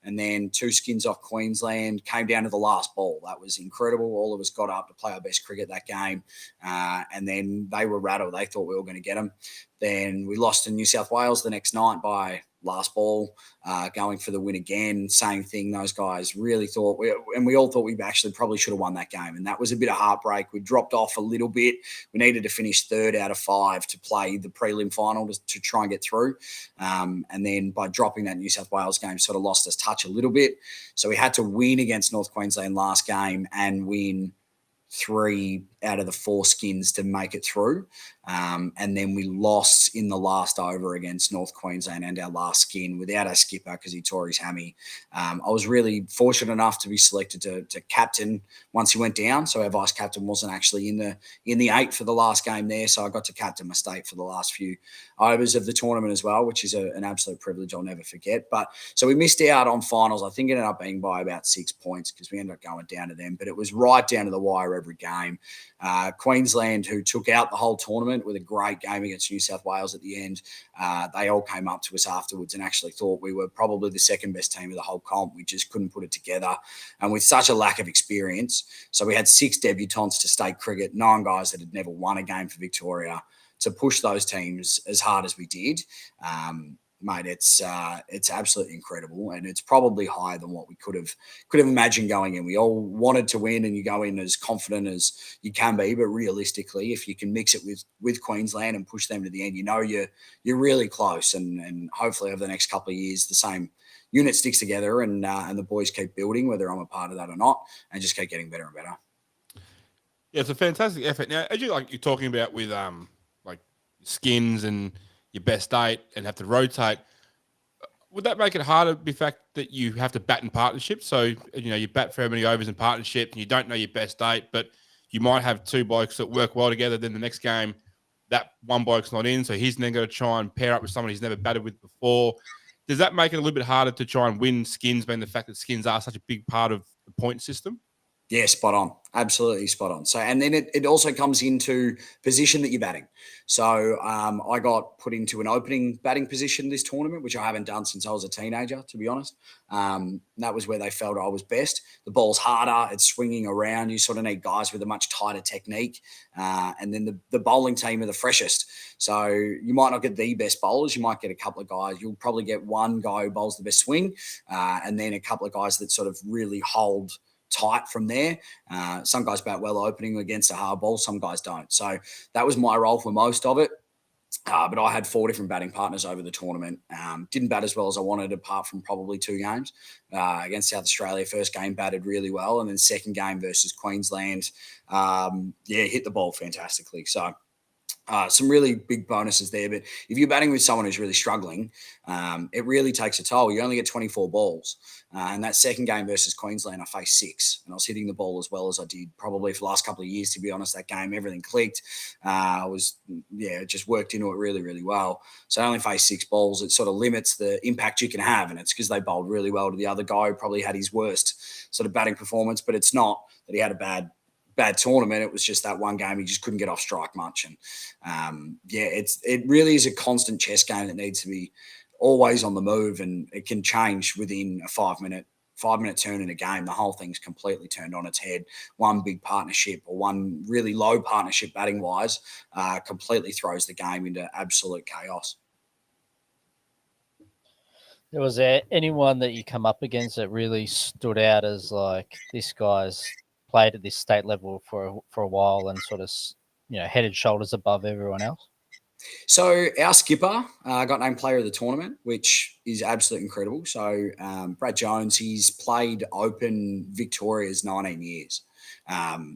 And then 2 skins off Queensland, came down to the last ball. That was incredible. All of us got up to play our best cricket that game. And then they were rattled. They thought we were going to get them. Then we lost to New South Wales the next night by last ball, going for the win again. Same thing. Those guys really thought, we all thought we actually probably should have won that game. And that was a bit of heartbreak. We dropped off a little bit. We needed to finish 3rd out of 5 to play the prelim final to try and get through. And then by dropping that New South Wales game, sort of lost us touch a little bit. So we had to win against North Queensland last game and win 3 out of the 4 skins to make it through. And then we lost in the last over against North Queensland and our last skin without our skipper because he tore his hammy. I was really fortunate enough to be selected to captain once he went down. So our vice captain wasn't actually in the 8 for the last game there. So I got to captain my state for the last few overs of the tournament as well, which is an absolute privilege I'll never forget. But so we missed out on finals. I think it ended up being by about 6 points because we ended up going down to them. But it was right down to the wire every game. Queensland, who took out the whole tournament with a great game against New South Wales at the end, they all came up to us afterwards and actually thought we were probably the second best team of the whole comp. We just couldn't put it together. And with such a lack of experience, so we had 6 debutants to state cricket, 9 guys that had never won a game for Victoria, to push those teams as hard as we did. Mate, it's absolutely incredible, and it's probably higher than what we could have imagined going in. We all wanted to win, and you go in as confident as you can be, but realistically, if you can mix it with Queensland and push them to the end, you know you're really close, and hopefully over the next couple of years the same unit sticks together, and the boys keep building, whether I'm a part of that or not, and just keep getting better and better. Yeah, it's a fantastic effort. Now, as you're talking about with like skins and your best 8 and have to rotate, would that make it harder the fact that you have to bat in partnership? So, you bat for how many overs in partnership and you don't know your best 8, but you might have 2 blokes that work well together. Then the next game, that one bloke's not in, so he's then going to try and pair up with someone he's never batted with before. Does that make it a little bit harder to try and win skins, being the fact that skins are such a big part of the point system? Yeah, spot on. Absolutely spot on. So, and then it also comes into position that you're batting. So I got put into an opening batting position this tournament, which I haven't done since I was a teenager, to be honest. That was where they felt I was best. The ball's harder. It's swinging around. You sort of need guys with a much tighter technique. And then the bowling team are the freshest. So you might not get the best bowlers. You might get a couple of guys. You'll probably get one guy who bowls the best swing, and then a couple of guys that sort of really hold tight from there. Some guys bat well opening against a hard ball, some guys don't. So that was my role for most of it. But I had 4 different batting partners over the tournament. Didn't bat as well as I wanted, apart from probably 2 games. Against South Australia, first game batted really well, and then second game versus Queensland, hit the ball fantastically. So some really big bonuses there. But if you're batting with someone who's really struggling, it really takes a toll. You only get 24 balls. And that second game versus Queensland, I faced 6. And I was hitting the ball as well as I did probably for the last couple of years, to be honest. That game, everything clicked. Just worked into it really, really well. So I only faced 6 balls. It sort of limits the impact you can have. And it's because they bowled really well to the other guy who probably had his worst sort of batting performance. But it's not that he had a bad tournament. It was just that one game he just couldn't get off strike much. And it really is a constant chess game that needs to be always on the move, and it can change within a 5-minute turn in a game. The whole thing's completely turned on its head. One big partnership or one really low partnership batting wise completely throws the game into absolute chaos. Was there anyone that you come up against that really stood out as like, this guy's played at this state level for a while and sort of, head and shoulders above everyone else? So our skipper got named player of the tournament, which is absolutely incredible. So Brad Jones, he's played Open Victoria's 19 years.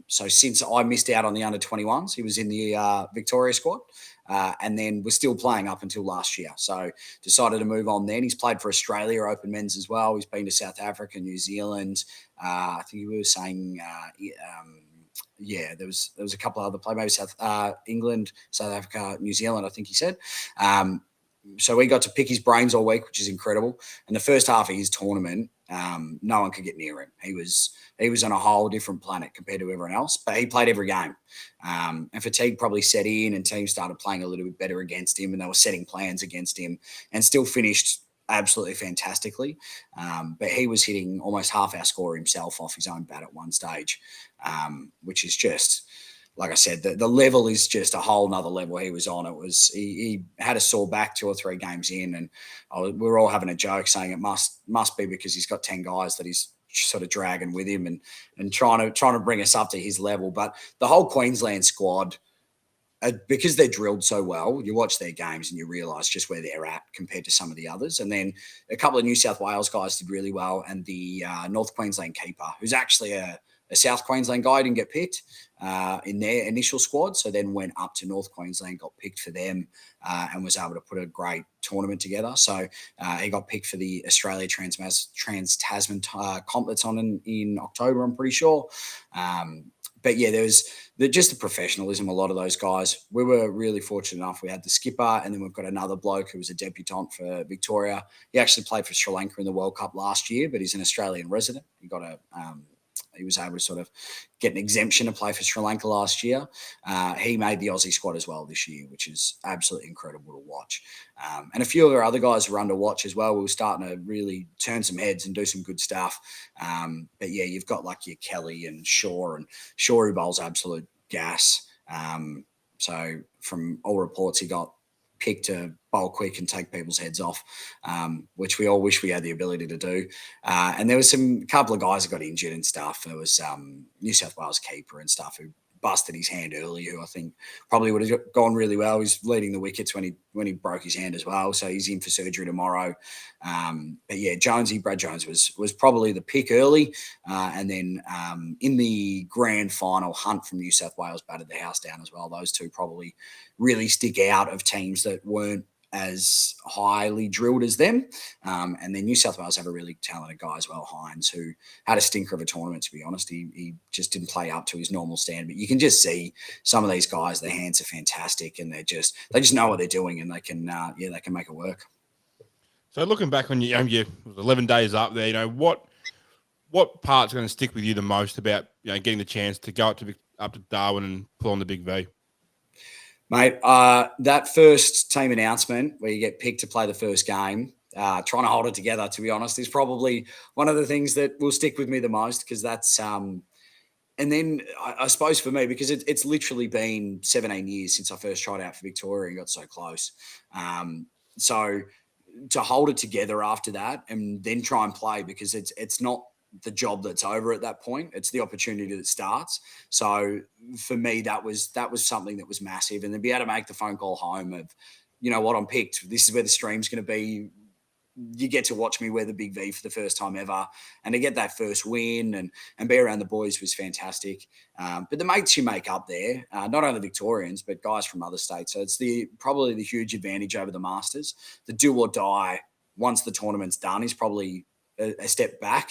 So since I missed out on the under-21s, he was in the Victoria squad. And then was still playing up until last year. So decided to move on then. He's played for Australia Open Men's as well. He's been to South Africa, New Zealand. I think he was saying, there was a couple of other players, maybe South England, South Africa, New Zealand, I think he said. So we got to pick his brains all week, which is incredible. And the first half of his tournament, no one could get near him. He was on a whole different planet compared to everyone else, but he played every game. And fatigue probably set in, and teams started playing a little bit better against him, and they were setting plans against him, and still finished absolutely fantastically. But he was hitting almost half our score himself off his own bat at one stage, which is just, like I said, the level is just a whole nother level he was on. It was he had a sore back 2 or 3 games in, and we were all having a joke saying it must be because he's got 10 guys that he's sort of dragging with him and trying to bring us up to his level. But the whole Queensland squad, because they're drilled so well, you watch their games and you realise just where they're at compared to some of the others. And then a couple of New South Wales guys did really well, and the North Queensland keeper, who's actually a a South Queensland guy, didn't get picked in their initial squad. So then went up to North Queensland, got picked for them, and was able to put a great tournament together. So he got picked for the Australia Trans-Tasman comp that's on in October, I'm pretty sure. But yeah, there's just the professionalism, a lot of those guys. We were really fortunate enough. We had the skipper, and then we've got another bloke who was a debutant for Victoria. He actually played for Sri Lanka in the World Cup last year, but he's an Australian resident. He was able to sort of get an exemption to play for Sri Lanka last year. He made the Aussie squad as well this year, which is absolutely incredible to watch. And a few of our other guys were under watch as well. We were starting to really turn some heads and do some good stuff. But yeah, you've got like your Kelly and Shaw, and Shaw who bowls absolute gas. So from all reports, he got picked to bowl quick and take people's heads off, which we all wish we had the ability to do. And there was a couple of guys that got injured and stuff. There was New South Wales keeper and stuff who busted his hand early, who I think probably would have gone really well. He's leading the wickets when he broke his hand as well, so he's in for surgery tomorrow. But yeah, Brad Jones was probably the pick early, and then in the grand final, Hunt from New South Wales batted the house down as well. Those two probably really stick out of teams that weren't as highly drilled as them. And then New South Wales have a really talented guy as well, Hines, who had a stinker of a tournament, to be honest. He just didn't play up to his normal stand. But you can just see some of these guys, their hands are fantastic, and they just know what they're doing, and they can make it work. So looking back on you 11 days up there, what part's going to stick with you the most about getting the chance to go up to Darwin and pull on the big V? Mate, that first team announcement where you get picked to play the first game, trying to hold it together, to be honest, is probably one of the things that will stick with me the most, because that's and then I suppose for me, because it's literally been 17 years since I first tried out for Victoria and got so close. So to hold it together after that and then try and play, because it's not the job that's over at that point. It's the opportunity that starts. So for me, that was something that was massive. And then be able to make the phone call home of, you know what, I'm picked. This is where the stream's going to be. You get to watch me wear the big V for the first time ever. And to get that first win and be around the boys was fantastic. But the mates you make up there, not only Victorians, but guys from other states. So it's probably the huge advantage over the Masters. The do or die once the tournament's done is probably a step back.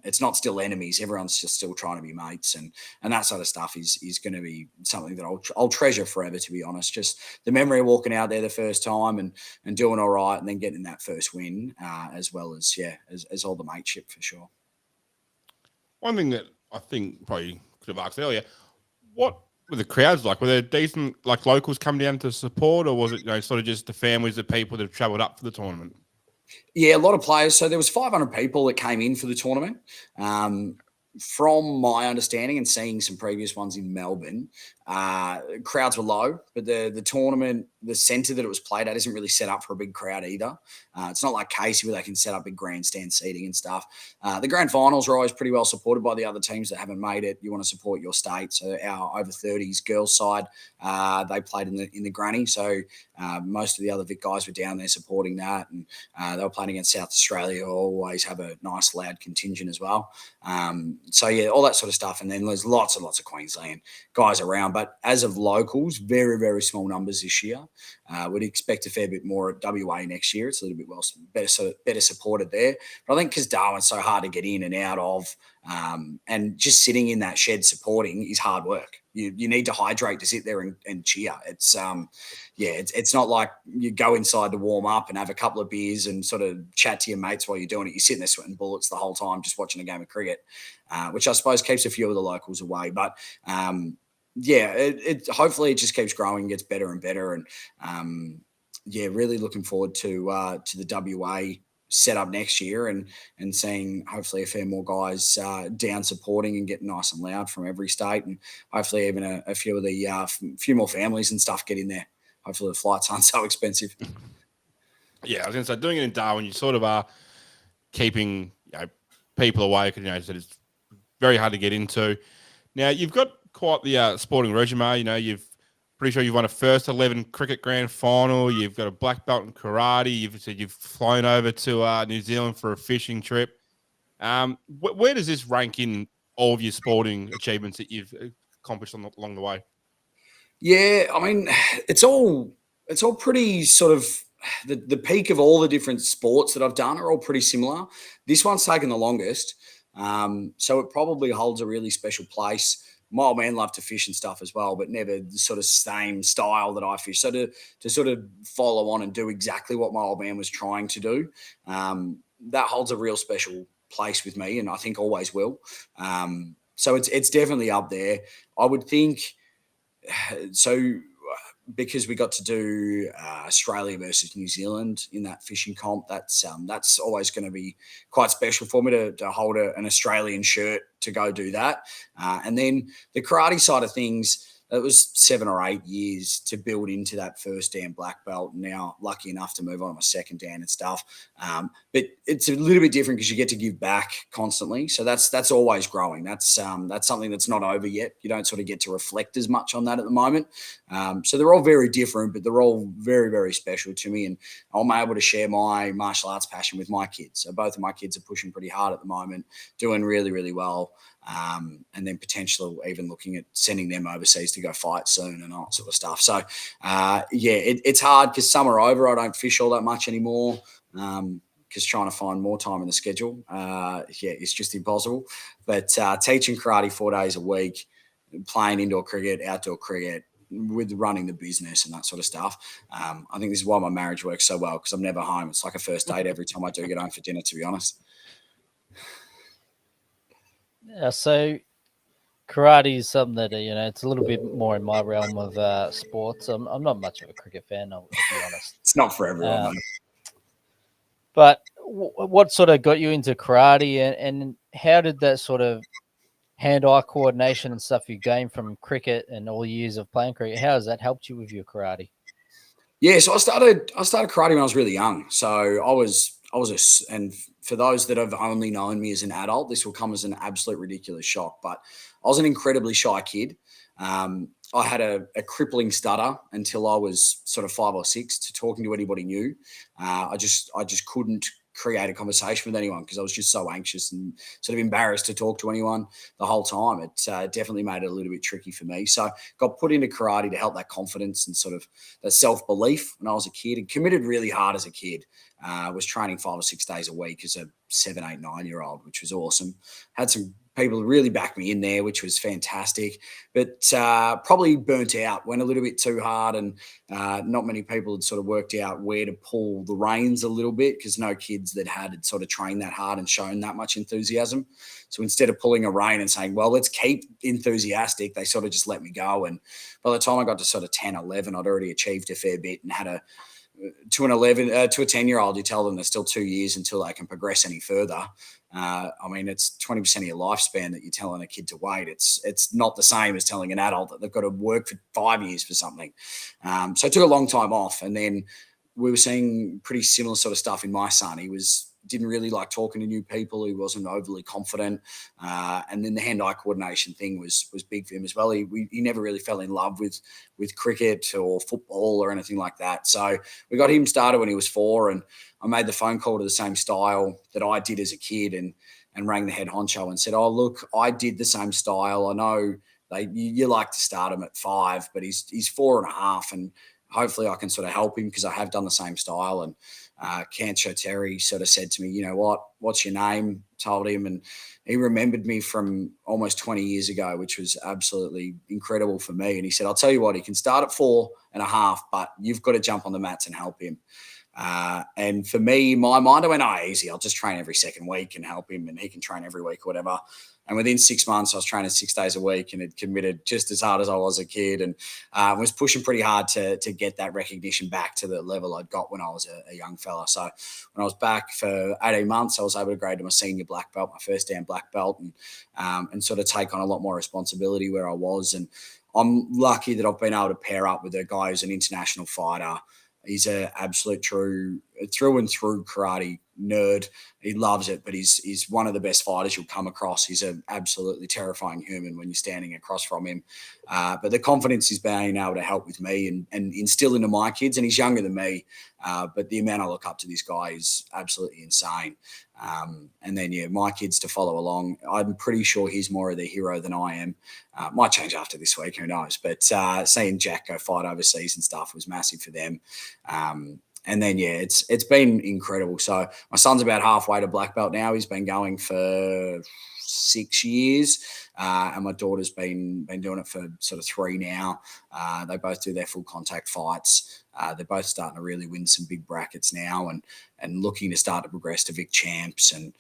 It's not still enemies. Everyone's just still trying to be mates, and that sort of stuff is going to be something that I'll treasure forever, to be honest. Just the memory of walking out there the first time and doing all right, and then getting that first win, as well as all the mateship for sure. One thing that I think probably could have asked earlier, what were the crowds like? Were there decent locals come down to support, or was it sort of just the families of people that have travelled up for the tournament? Yeah, a lot of players. So there was 500 people that came in for the tournament. From my understanding and seeing some previous ones in Melbourne, crowds were low, but the tournament, the centre that it was played at isn't really set up for a big crowd either. It's not like Casey where they can set up big grandstand seating and stuff. The grand finals are always pretty well supported by the other teams that haven't made it. You want to support your state. So our over 30s girls side, they played in the granny. So most of the other Vic guys were down there supporting that, and they were playing against South Australia, who always have a nice loud contingent as well. So yeah, all that sort of stuff. And then there's lots and lots of Queensland guys around. But as of locals, very, very small numbers this year. Would expect a fair bit more at WA next year. It's a little bit better supported there. But I think because Darwin's so hard to get in and out of, and just sitting in that shed supporting is hard work. You need to hydrate to sit there and cheer. It's not like you go inside to warm up and have a couple of beers and sort of chat to your mates while you're doing it. You're sitting there sweating bullets the whole time just watching a game of cricket, which I suppose keeps a few of the locals away. But hopefully it just keeps growing, gets better and better. And really looking forward to the WA set up next year and seeing hopefully a fair more guys down supporting and getting nice and loud from every state, and hopefully even a few of the few more families and stuff get in there. Hopefully the flights aren't so expensive. Yeah, I was going to say, doing it in Darwin, you sort of are keeping people away because it's very hard to get into. Now you've got quite the sporting resume. You've pretty sure you've won a first 11 cricket grand final. You've got a black belt in karate. You've said you've flown over to New Zealand for a fishing trip. Where does this rank in all of your sporting achievements that you've accomplished along the way? Yeah, I mean, it's all pretty sort of the peak of all the different sports that I've done are all pretty similar. This one's taken the longest, so it probably holds a really special place. My old man loved to fish and stuff as well, but never the sort of same style that I fish. So to sort of follow on and do exactly what my old man was trying to do, that holds a real special place with me, and I think always will. So it's definitely up there. I would think. So because we got to do Australia versus New Zealand in that fishing comp, that's always going to be quite special for me to hold an Australian shirt to go do that. And then the karate side of things, it was 7 or 8 years to build into that first Dan black belt. Now, lucky enough to move on to my second Dan and stuff. But it's a little bit different because you get to give back constantly. So that's always growing. That's something that's not over yet. You don't sort of get to reflect as much on that at the moment. So they're all very different, but they're all very, very special to me. And I'm able to share my martial arts passion with my kids. So both of my kids are pushing pretty hard at the moment, doing really, really well. And then potentially even looking at sending them overseas to go fight soon and all that sort of stuff. So, it's hard because summer over. I don't fish all that much anymore because trying to find more time in the schedule, it's just impossible. But teaching karate 4 days a week, playing indoor cricket, outdoor cricket, with running the business and that sort of stuff. I think this is why my marriage works so well because I'm never home. It's like a first date every time I do get home for dinner, to be honest. Yeah, so karate is something that it's a little bit more in my realm of sports. I'm not much of a cricket fan, I'll be honest. It's not for everyone, mate. But what sort of got you into karate, and how did that sort of hand-eye coordination and stuff you gained from cricket and all years of playing cricket, how has that helped you with your karate? Yeah, so I started karate when I was really young. So and for those that have only known me as an adult, this will come as an absolute ridiculous shock. But I was an incredibly shy kid. I had a crippling stutter until I was sort of 5 or 6 to talking to anybody new. I just couldn't create a conversation with anyone because I was just so anxious and sort of embarrassed to talk to anyone the whole time. It definitely made it a little bit tricky for me. So got put into karate to help that confidence and sort of that self-belief when I was a kid, and committed really hard as a kid. Was training 5 or 6 days a week as a 7, 8, 9-year-old, which was awesome. Had some people really backed me in there, which was fantastic, but probably burnt out, went a little bit too hard, and not many people had sort of worked out where to pull the reins a little bit because no kids that had sort of trained that hard and shown that much enthusiasm. So instead of pulling a rein and saying, well, let's keep enthusiastic, they sort of just let me go. And by the time I got to sort of 10, 11, I'd already achieved a fair bit and had to a 10-year-old, you tell them there's still 2 years until they can progress any further. I mean, it's 20% of your lifespan that you're telling a kid to wait. It's not the same as telling an adult that they've got to work for 5 years for something. So I took a long time off, and then we were seeing pretty similar sort of stuff in my son. He didn't really like talking to new people. He wasn't overly confident. And then the hand-eye coordination thing was big for him as well. He never really fell in love with cricket or football or anything like that. So we got him started when he was 4, and I made the phone call to the same style that I did as a kid and rang the head honcho and said, oh, look, I did the same style. I know you like to start him at 5, but he's 4.5, and hopefully I can sort of help him because I have done the same style. And Cancho Terry sort of said to me, you know what, what's your name? Told him, and he remembered me from almost 20 years ago, which was absolutely incredible for me. And he said, I'll tell you what, he can start at 4.5, but you've got to jump on the mats and help him. And for me, in my mind, I went, easy. I'll just train every second week and help him, and he can train every week or whatever. And within 6 months, I was training 6 days a week and had committed just as hard as I was a kid, and was pushing pretty hard to get that recognition back to the level I'd got when I was a young fella. So when I was back for 18 months, I was able to grade to my senior black belt, my first Dan black belt, and sort of take on a lot more responsibility where I was. And I'm lucky that I've been able to pair up with a guy who's an international fighter. He's an absolute true through and through karate nerd. He loves it, but he's one of the best fighters you'll come across. He's an absolutely terrifying human when you're standing across from him. But the confidence he's been able to help with me and instill into my kids, and he's younger than me, but the amount I look up to this guy is absolutely insane. And then, my kids to follow along. I'm pretty sure he's more of the hero than I am. Might change after this week, who knows? But seeing Jack go fight overseas and stuff was massive for them. And then, it's been incredible. So my son's about halfway to black belt now. He's been going for 6 years, and my daughter's been doing it for sort of 3 now. They both do their full contact fights. They're both starting to really win some big brackets now, and looking to start to progress to Vic champs, and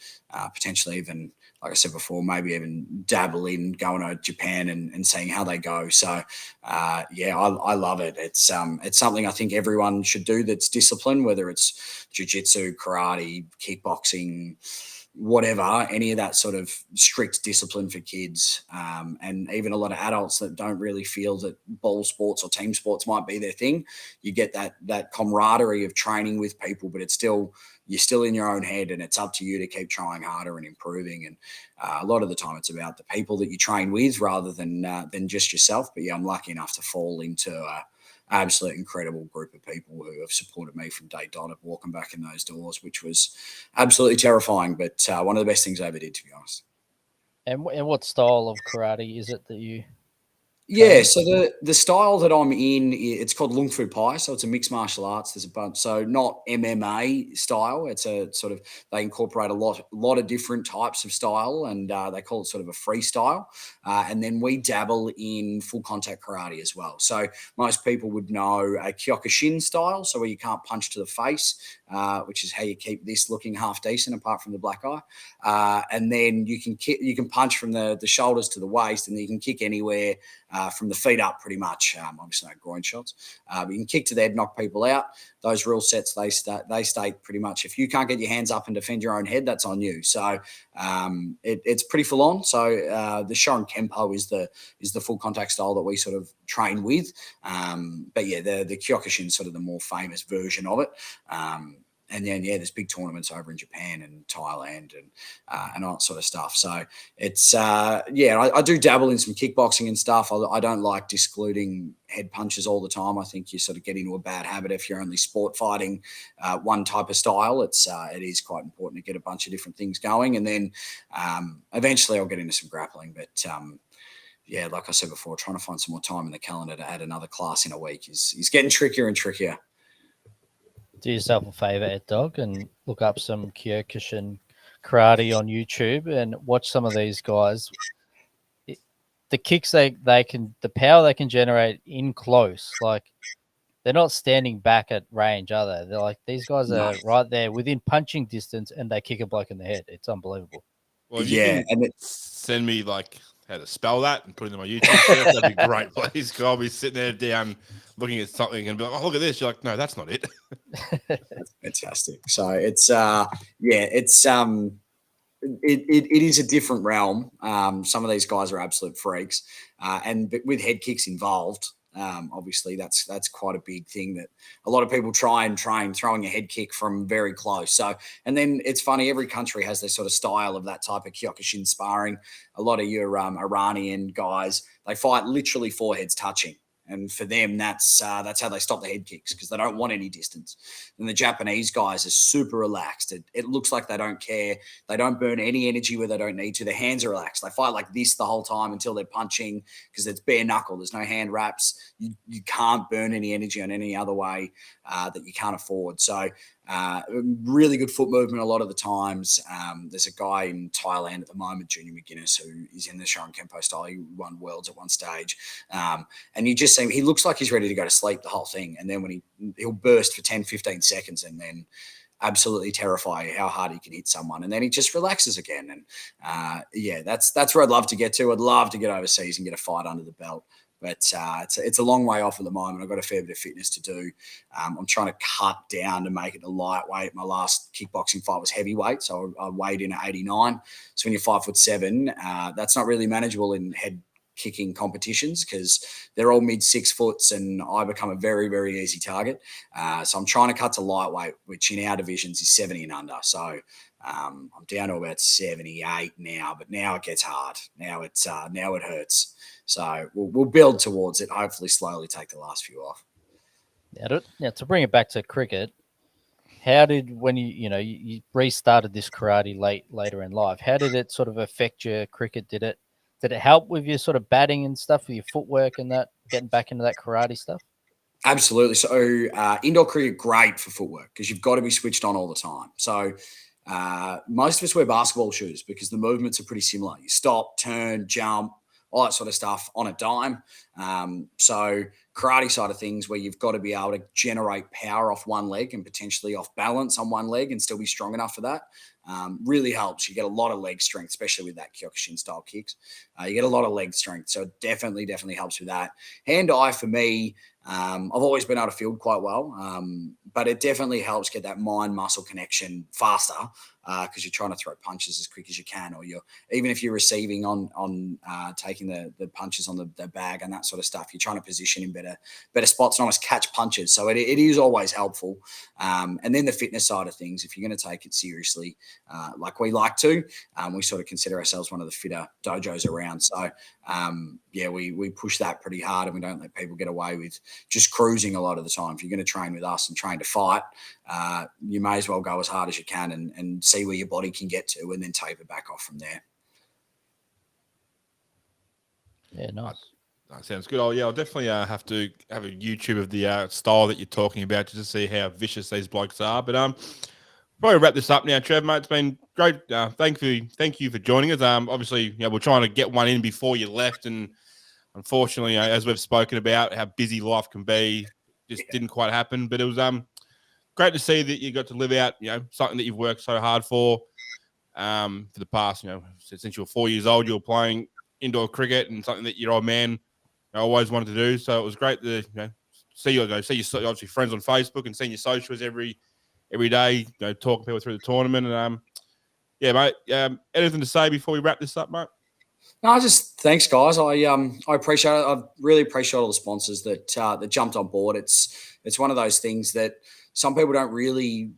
potentially even, like I said before, maybe even dabble in going to Japan and seeing how they go. So, I love it. It's something I think everyone should do that's disciplined, whether it's jiu-jitsu, karate, kickboxing, whatever, any of that sort of strict discipline for kids, and even a lot of adults that don't really feel that ball sports or team sports might be their thing. You get that camaraderie of training with people, but you're still in your own head, and it's up to you to keep trying harder and improving. And a lot of the time it's about the people that you train with rather than just yourself. But I'm lucky enough to fall into absolute incredible group of people who have supported me from day dot of walking back in those doors, which was absolutely terrifying, but one of the best things I ever did, to be honest. And what style of karate is it that you? Yeah, so the style that I'm in, it's called Lung Fu Pai. So it's a mixed martial arts. There's a bunch, so not MMA style. It's a sort of, they incorporate a lot of different types of style, and they call it sort of a freestyle. And then we dabble in full contact karate as well. So most people would know a Kyokushin style, so where you can't punch to the face, which is how you keep this looking half decent apart from the black eye. And then you can punch from the shoulders to the waist, and then you can kick anywhere from the feet up, pretty much. Obviously, no groin shots. But you can kick to the head, knock people out. Those rule sets, they state pretty much, if you can't get your hands up and defend your own head, that's on you. So it's pretty full on. So the Shorin Kempo is the full contact style that we sort of train with. But the Kyokushin is sort of the more famous version of it. And then, there's big tournaments over in Japan and Thailand and all that sort of stuff. So it's, I do dabble in some kickboxing and stuff. I don't like discluding head punches all the time. I think you sort of get into a bad habit if you're only sport fighting one type of style. It is quite important to get a bunch of different things going. And then eventually I'll get into some grappling. But like I said before, trying to find some more time in the calendar to add another class in a week is getting trickier and trickier. Do yourself a favor, Ed Dog, and look up some Kyokushin karate on YouTube and watch some of these guys. The kicks they can, the power they can generate in close, like they're not standing back at range, are they? They're like, these guys are right there within punching distance, and they kick a bloke in the head. It's unbelievable. Well, if you can send me how to spell that and put it in my YouTube, that'd be great, please. Because I'll be sitting there down looking at something and be like, oh, look at this. You're like, no, that's not it. That's fantastic. So it's it is a different realm. Some of these guys are absolute freaks, and with head kicks involved, obviously that's quite a big thing that a lot of people try and train, throwing a head kick from very close. So, and then it's funny, every country has their sort of style of that type of Kyokushin sparring. A lot of your Iranian guys, they fight literally foreheads touching. And for them, that's how they stop the head kicks, because they don't want any distance. And the Japanese guys are super relaxed. It looks like they don't care. They don't burn any energy where they don't need to. Their hands are relaxed. They fight like this the whole time until they're punching, because it's bare knuckle. There's no hand wraps. You can't burn any energy on any other way that you can't afford. So really good foot movement a lot of the times. There's a guy in Thailand at the moment, Junior McGuinness, who is in the Shorin Kempo style. He won worlds at one stage. And you just see him, he looks like he's ready to go to sleep the whole thing. And then when he'll burst for 10, 15 seconds and then absolutely terrify how hard he can hit someone. And then he just relaxes again. And that's where I'd love to get to. I'd love to get overseas and get a fight under the belt. But it's a long way off at the moment. I've got a fair bit of fitness to do. I'm trying to cut down to make it a lightweight. My last kickboxing fight was heavyweight, so I weighed in at 89. So when you're 5'7", that's not really manageable in head kicking competitions because they're all mid 6 foots and I become a very, very easy target. So I'm trying to cut to lightweight, which in our divisions is 70 and under. So I'm down to about 78 now, but now it gets hard. Now it hurts. So we'll build towards it. Hopefully, slowly take the last few off. Now to bring it back to cricket, how did when you restarted this karate later in life? How did it sort of affect your cricket? Did it help with your sort of batting and stuff, with your footwork and that, getting back into that karate stuff? Absolutely. So indoor cricket, great for footwork because you've got to be switched on all the time. So most of us wear basketball shoes because the movements are pretty similar. You stop, turn, jump, all that sort of stuff on a dime. So karate side of things where you've got to be able to generate power off one leg and potentially off balance on one leg and still be strong enough for that. Really helps. You get a lot of leg strength, especially with that Kyokushin style kicks. You get a lot of leg strength. So it definitely helps with that. Hand-eye for me, I've always been able to field quite well, but it definitely helps get that mind-muscle connection faster because you're trying to throw punches as quick as you can, or even if you're receiving on taking the punches on the bag and that sort of stuff, you're trying to position in better spots and almost catch punches. So it is always helpful. And then the fitness side of things, if you're going to take it seriously, like we like to, we sort of consider ourselves one of the fitter dojos around. So we push that pretty hard and we don't let people get away with just cruising a lot of the time. If you're going to train with us and train to fight, you may as well go as hard as you can and see where your body can get to and then taper back off from there. Yeah, nice. That sounds good. Oh, yeah, I'll definitely have to have a YouTube of the style that you're talking about just to see how vicious these blokes are. But probably wrap this up now, Trev, mate. It's been great. Thank you for joining us. Obviously, we're trying to get one in before you left, and unfortunately, as we've spoken about, how busy life can be, just didn't quite happen. But it was great to see that you got to live out, something that you've worked so hard for the past, since you were 4 years old, you were playing indoor cricket and something that your old man always wanted to do. So it was great to see your obviously friends on Facebook and seeing your socials every day, talking to people through the tournament. And mate, anything to say before we wrap this up, mate? No, just thanks, guys. I appreciate it. I really appreciate all the sponsors that jumped on board. It's one of those things that some people don't really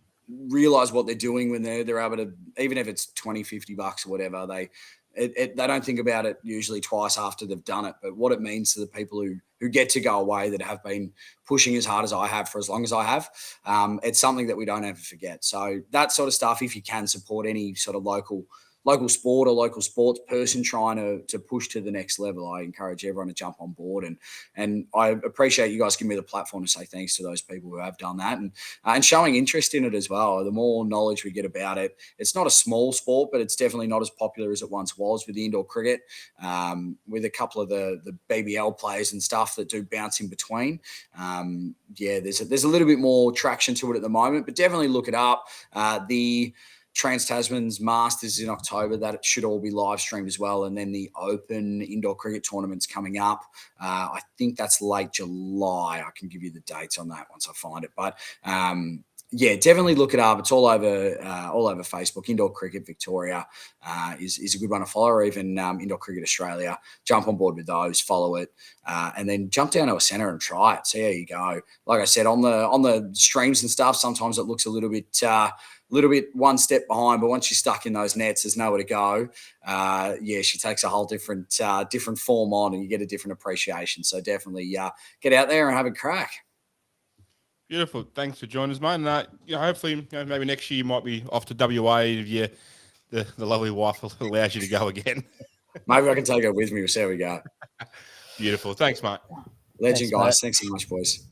realize what they're doing when they're able to, even if it's $20-$50 or whatever, they don't think about it usually twice after they've done it. But what it means to the people who get to go away that have been pushing as hard as I have for as long as I have, it's something that we don't ever forget. So that sort of stuff, if you can support any sort of local sport or local sports person trying to push to the next level, I encourage everyone to jump on board. And I appreciate you guys giving me the platform to say thanks to those people who have done that and showing interest in it as well. The more knowledge we get about it, it's not a small sport, but it's definitely not as popular as it once was with the indoor cricket, with a couple of the BBL players and stuff that do bounce in between. There's a little bit more traction to it at the moment, but definitely look it up. The Trans-Tasman's Masters in October, that it should all be live streamed as well. And then the Open Indoor Cricket Tournament's coming up. I think that's late July. I can give you the dates on that once I find it. But definitely look it up. It's all over Facebook. Indoor Cricket Victoria is a good one to follow, or even Indoor Cricket Australia. Jump on board with those, follow it, and then jump down to a centre and try it. See how you go. Like I said, on the streams and stuff, sometimes it looks a little bit one step behind, but once you're stuck in those nets, there's nowhere to go. She takes a whole different form on, and you get a different appreciation. So definitely get out there and have a crack. Beautiful. Thanks for joining us, mate. And hopefully, maybe next year you might be off to WA if the lovely wife allows you to go again. Maybe I can take her with me. We'll see how we go. Beautiful. Thanks, mate. Legend, guys. Thanks so much, boys.